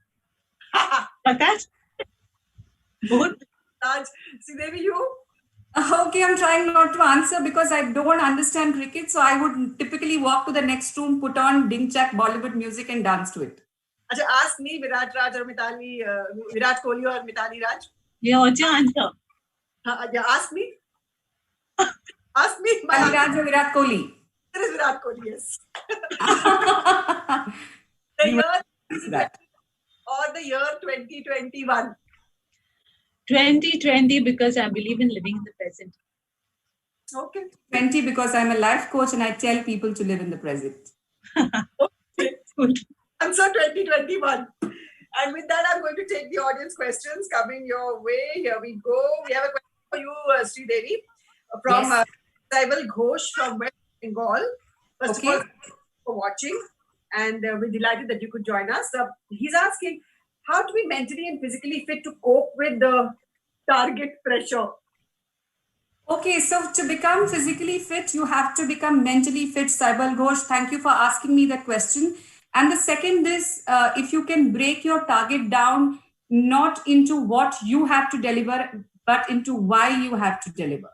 Pankaj? Both?
Raj. Sreedevi, you?
Okay, I'm trying not to answer because I don't understand cricket. So I would typically walk to the next room, put on Ding Chak Bollywood music and dance to it.
Achha, ask me Virat Raj or Mithali, Virat Kohli or Mithali Raj.
Yeah, what's your answer?
Yeah, ask me. Ask me.
Mithali Raj or Virat Kohli?
There is Virat Kohli, yes. The year or the year 2021?
2020 because I believe in living in the present.
Okay.
20 because I'm a life coach and I tell people to live in the present.
Okay. Good. Answer 2021. And with that, I'm going to take the audience questions coming your way. Here we go. We have a question for you, Sreedevi, from Saibal Ghosh from West Bengal. First of all, thank you for watching, and we're delighted that you could join us. He's asking, how to be mentally and physically fit to cope with the target pressure?
Okay, so to become physically fit, you have to become mentally fit. Saibal Ghosh, thank you for asking me that question. And the second is, if you can break your target down, not into what you have to deliver, but into why you have to deliver.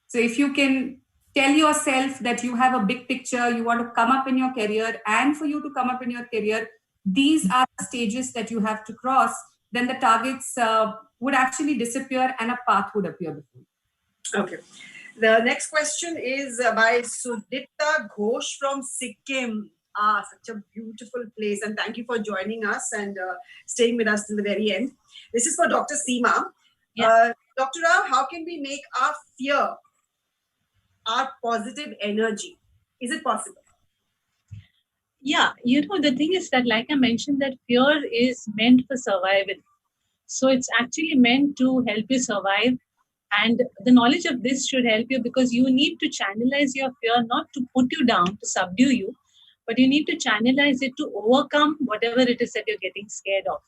So if you can tell yourself that you have a big picture, you want to come up in your career, and for you to come up in your career, these are the stages that you have to cross, then the targets would actually disappear and a path would appear before you.
Okay. The next question is by Sudipta Ghosh from Sikkim. Such a beautiful place. And thank you for joining us and staying with us till the very end. This is for Dr. Seema.
Yeah.
Dr. Rao, how can we make our fear our positive energy? Is it possible?
Yeah, the thing is that, like I mentioned, that fear is meant for survival. So it's actually meant to help you survive. And the knowledge of this should help you, because you need to channelize your fear, not to put you down, to subdue you, but you need to channelize it to overcome whatever it is that you're getting scared of.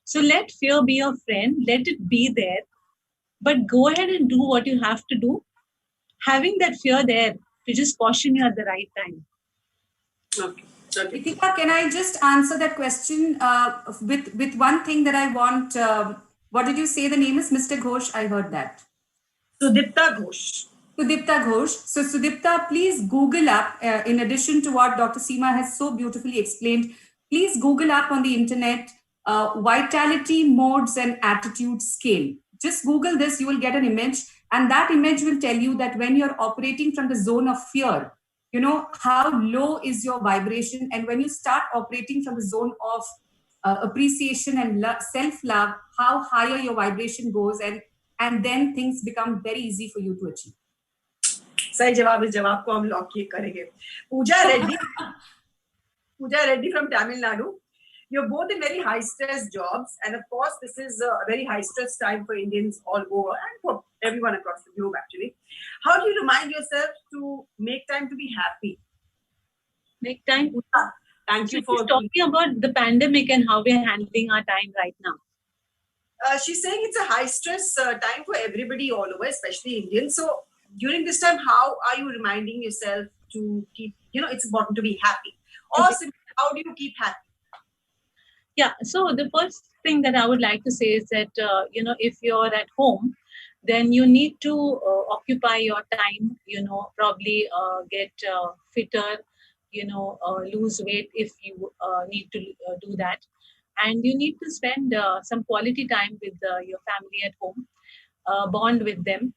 So let fear be your friend, let it be there, but go ahead and do what you have to do, having that fear there to just caution you at the right time.
Okay.
Ritika, can I just answer that question with one thing that I want? What did you say the name is? Mr. Ghosh, I heard that.
Sudipta Ghosh.
Sudipta Ghosh. So Sudipta, please Google up, in addition to what Dr. Seema has so beautifully explained, please Google up on the internet, vitality modes and attitude scale. Just Google this, you will get an image, and that image will tell you that when you're operating from the zone of fear, how low is your vibration, and when you start operating from the zone of appreciation and self-love, how higher your vibration goes, and then things become very easy for you to achieve.
सही जवाब, इस जवाब को हम lock किए करेंगे. Pooja Reddy from Tamil Nadu. You're both in very high stress jobs, and of course this is a very high stress time for Indians all over and for everyone across the globe actually. How do you remind yourself to make time to be happy?
Make time?
Thank you
for talking about the pandemic and how we're handling our time right now.
She's saying it's a high stress time for everybody all over, especially Indians. So during this time, how are you reminding yourself to keep, it's important to be happy? Or simply, how do you keep happy?
Yeah, so the first thing that I would like to say is that, if you're at home, then you need to occupy your time, probably get fitter, lose weight if you need to do that. And you need to spend some quality time with your family at home, bond with them.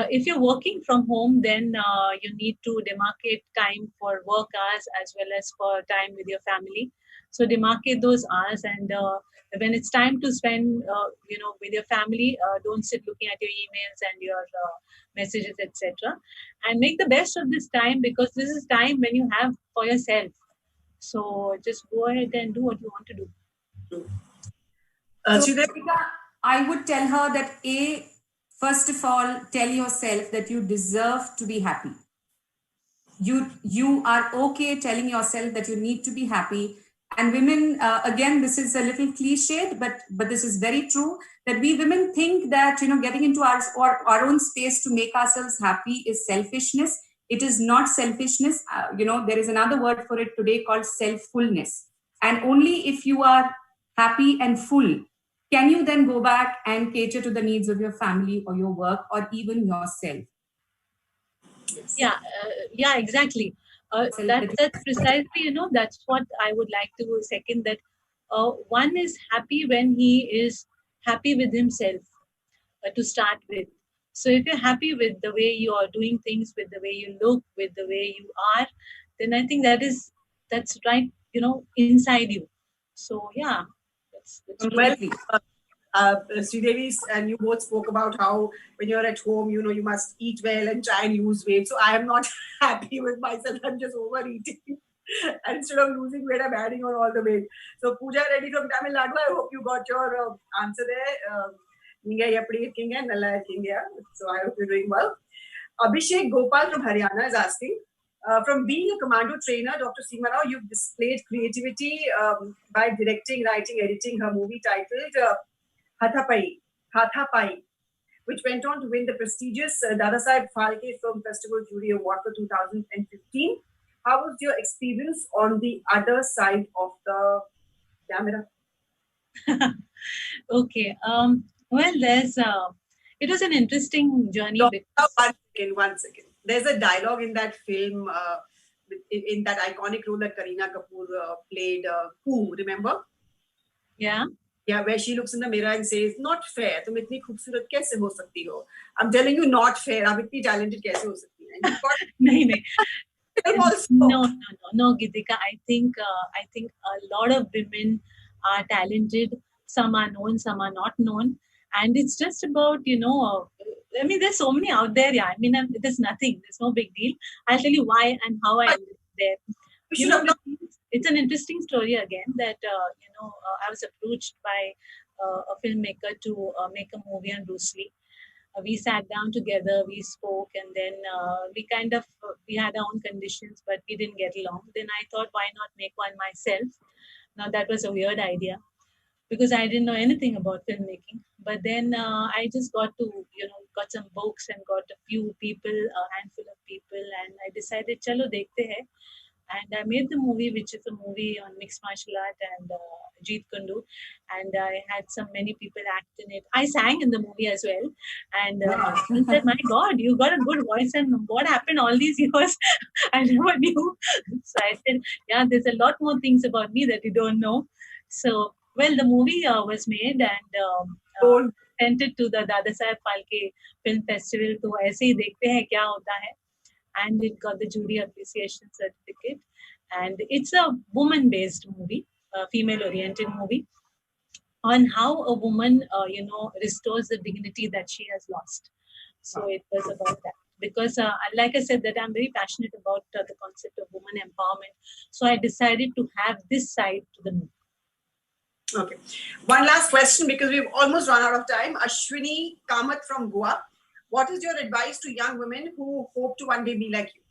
If you're working from home, then you need to demarcate time for work hours as well as for time with your family. So demarcate those hours, and when it's time to spend, with your family, don't sit looking at your emails and your messages, etc. And make the best of this time, because this is time when you have for yourself. So just go ahead and do what you want to do.
I would tell her that first of all, tell yourself that you deserve to be happy. You are okay telling yourself that you need to be happy. And women, again, this is a little cliched, but this is very true, that we women think that, getting into our own space to make ourselves happy is selfishness. It is not selfishness. There is another word for it today called self-fullness. And only if you are happy and full, can you then go back and cater to the needs of your family or your work or even yourself?
Yeah, exactly. That's precisely, that's what I would like to second, that one is happy when he is happy with himself to start with. So if you're happy with the way you are doing things, with the way you look, with the way you are, then I think that's right, inside you. So yeah, that's
well. Sreedevi and you both spoke about how when you're at home, you must eat well and try and lose weight. So I am not happy with myself. I'm just overeating. And instead of losing weight, I'm adding on all the weight. So Pooja Reddy from Tamil Nadu, I hope you got your answer there. So I hope you're doing well. Abhishek Gopal from Haryana is asking, from being a commando trainer, Dr. Seema Rao, you've displayed creativity by directing, writing, editing her movie titled Hathapai, which went on to win the prestigious Dadasaheb Phalke Film Festival Jury Award for 2015. How was your experience on the other side of the camera?
Okay. Well, it was an interesting journey.
One second. There's a dialogue in that film, in that iconic role that Kareena Kapoor played, Who, remember?
Yeah.
Yeah, where she looks in the mirror and says, "Not fair. तुम इतनी खूबसूरत कैसे हो सकती हो?" I'm telling you, not fair. आप इतनी talented कैसे हो सकती हैं? You've got
नहीं नहीं
film also.
no, Gitika. I think a lot of women are talented. Some are known, some are not known, and it's just about I mean, there's so many out there. Yeah, I mean, there's nothing. There's no big deal. I'll tell you why and how I ended there.
You
You
should
know,
have done.
it's an interesting story again that I was approached by a filmmaker to make a movie on Bruce Lee. We sat down together, we spoke, and then we kind of we had our own conditions, but we didn't get along. Then I thought, why not make one myself? Now that was a weird idea because I didn't know anything about filmmaking. But then I just got to got some books and got a few people, a handful of people, and I decided, chalo dekhte hai. And I made the movie, which is a movie on mixed martial art and Jeet Kundu, and I had some many people act in it. I sang in the movie as well, and my
Wow.
husband said, "My God, you got a good voice, and what happened all these years? I never knew." So I said, "Yeah, there's a lot more things about me that you don't know." So, well, the movie was made and
Bold.
sent it to the Dada Saheb Phalke Film Festival. तो ऐसे ही देखते हैं क्या होता है, and it got the jury appreciation certificate. And it's a woman based movie, a female oriented movie on how a woman, restores the dignity that she has lost. So it was about that. Because, like I said, that I'm very passionate about the concept of woman empowerment. So I decided to have this side to the movie.
Okay. One last question because we've almost run out of time. Ashwini Kamath from Goa. What is your advice to young women who hope to one day be like you?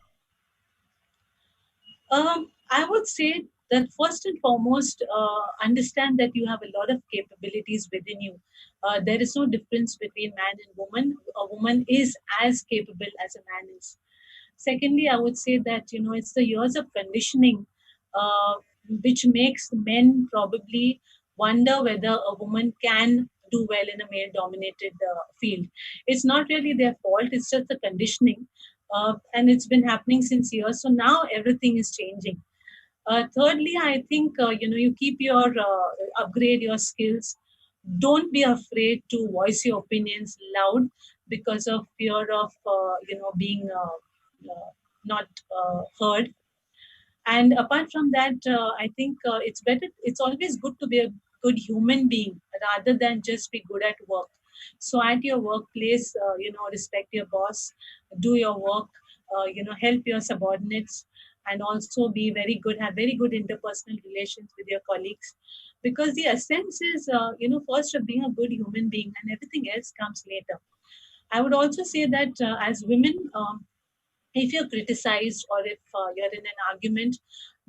I would say that first and foremost, understand that you have a lot of capabilities within you. There is no difference between man and woman. A woman is as capable as a man is. Secondly, I would say that it's the years of conditioning uh, which makes men probably wonder whether a woman can do well in a male-dominated field. It's not really their fault; it's just the conditioning, and it's been happening since years. So now everything is changing. Thirdly, I think you keep your upgrade your skills. Don't be afraid to voice your opinions loud because of fear of being not heard. And apart from that, I think it's always good to be a good human being rather than just be good at work. So at your workplace, respect your boss, do your work, help your subordinates, and also be very good, have very good interpersonal relations with your colleagues. Because the essence is, first of being a good human being, and everything else comes later. I would also say that as women, if you're criticized or if you're in an argument,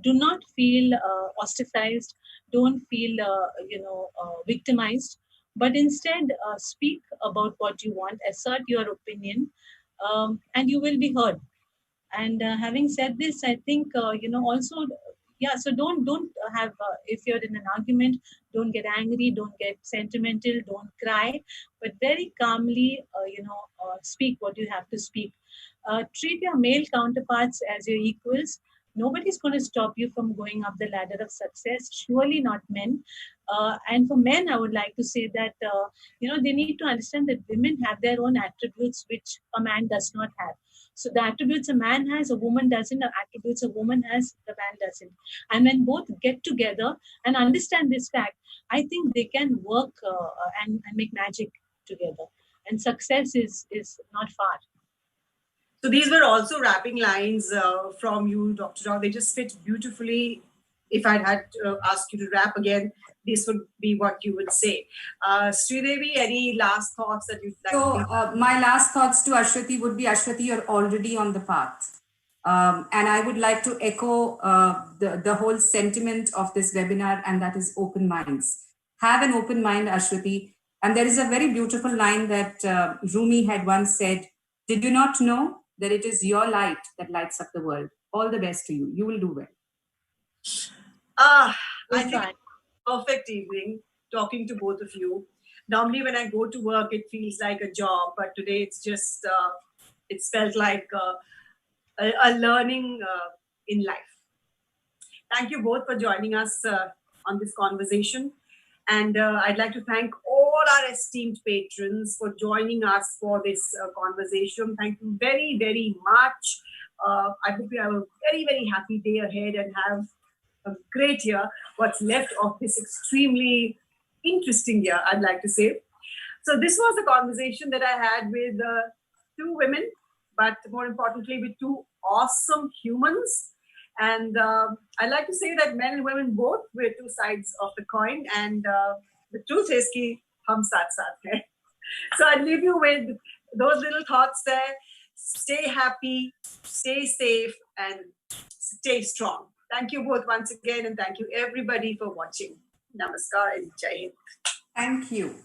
do not feel ostracized, don't feel victimized, but instead speak about what you want, assert your opinion, and you will be heard. And having said this, I think also, yeah. So don't have if you're in an argument, don't get angry, don't get sentimental, don't cry, but very calmly, speak what you have to speak. Treat your male counterparts as your equals. Nobody's going to stop you from going up the ladder of success. Surely not men. And for men, I would like to say that they need to understand that women have their own attributes which a man does not have. So the attributes a man has, a woman doesn't. The attributes a woman has, the man doesn't. And when both get together and understand this fact, I think they can work and make magic together. And success is not far.
So these were also rapping lines from you, Dr. Rao. They just fit beautifully. If I'd had to ask you to rap again, this would be what you would say. Sreedevi, any last thoughts that you'd like
So,
to
my last thoughts to Ashwati would be, Ashwati, you're already on the path. And I would like to echo the whole sentiment of this webinar, and that is open minds. Have an open mind, Ashwati. And there is a very beautiful line that Rumi had once said, "Did you not know that it is your light that lights up the world? All the best to you. You will do well."
I
We'll
think
try.
perfect evening talking to both of you. Normally, when I go to work, it feels like a job, but today it's just it's felt like a learning in life. Thank you both for joining us on this conversation. And I'd like to thank all our esteemed patrons for joining us for this conversation. Thank you very, very much. I hope you have a very, very happy day ahead and have a great year, what's left of this extremely interesting year, I'd like to say. So this was a conversation that I had with two women, but more importantly with two awesome humans. And I like to say that men and women both were two sides of the coin, and the truth is ki hum saath saath hai. So I leave you with those little thoughts there. Stay happy, stay safe, and stay strong. Thank you both once again, and thank you everybody for watching. Namaskar and Jai Hind.
Thank you.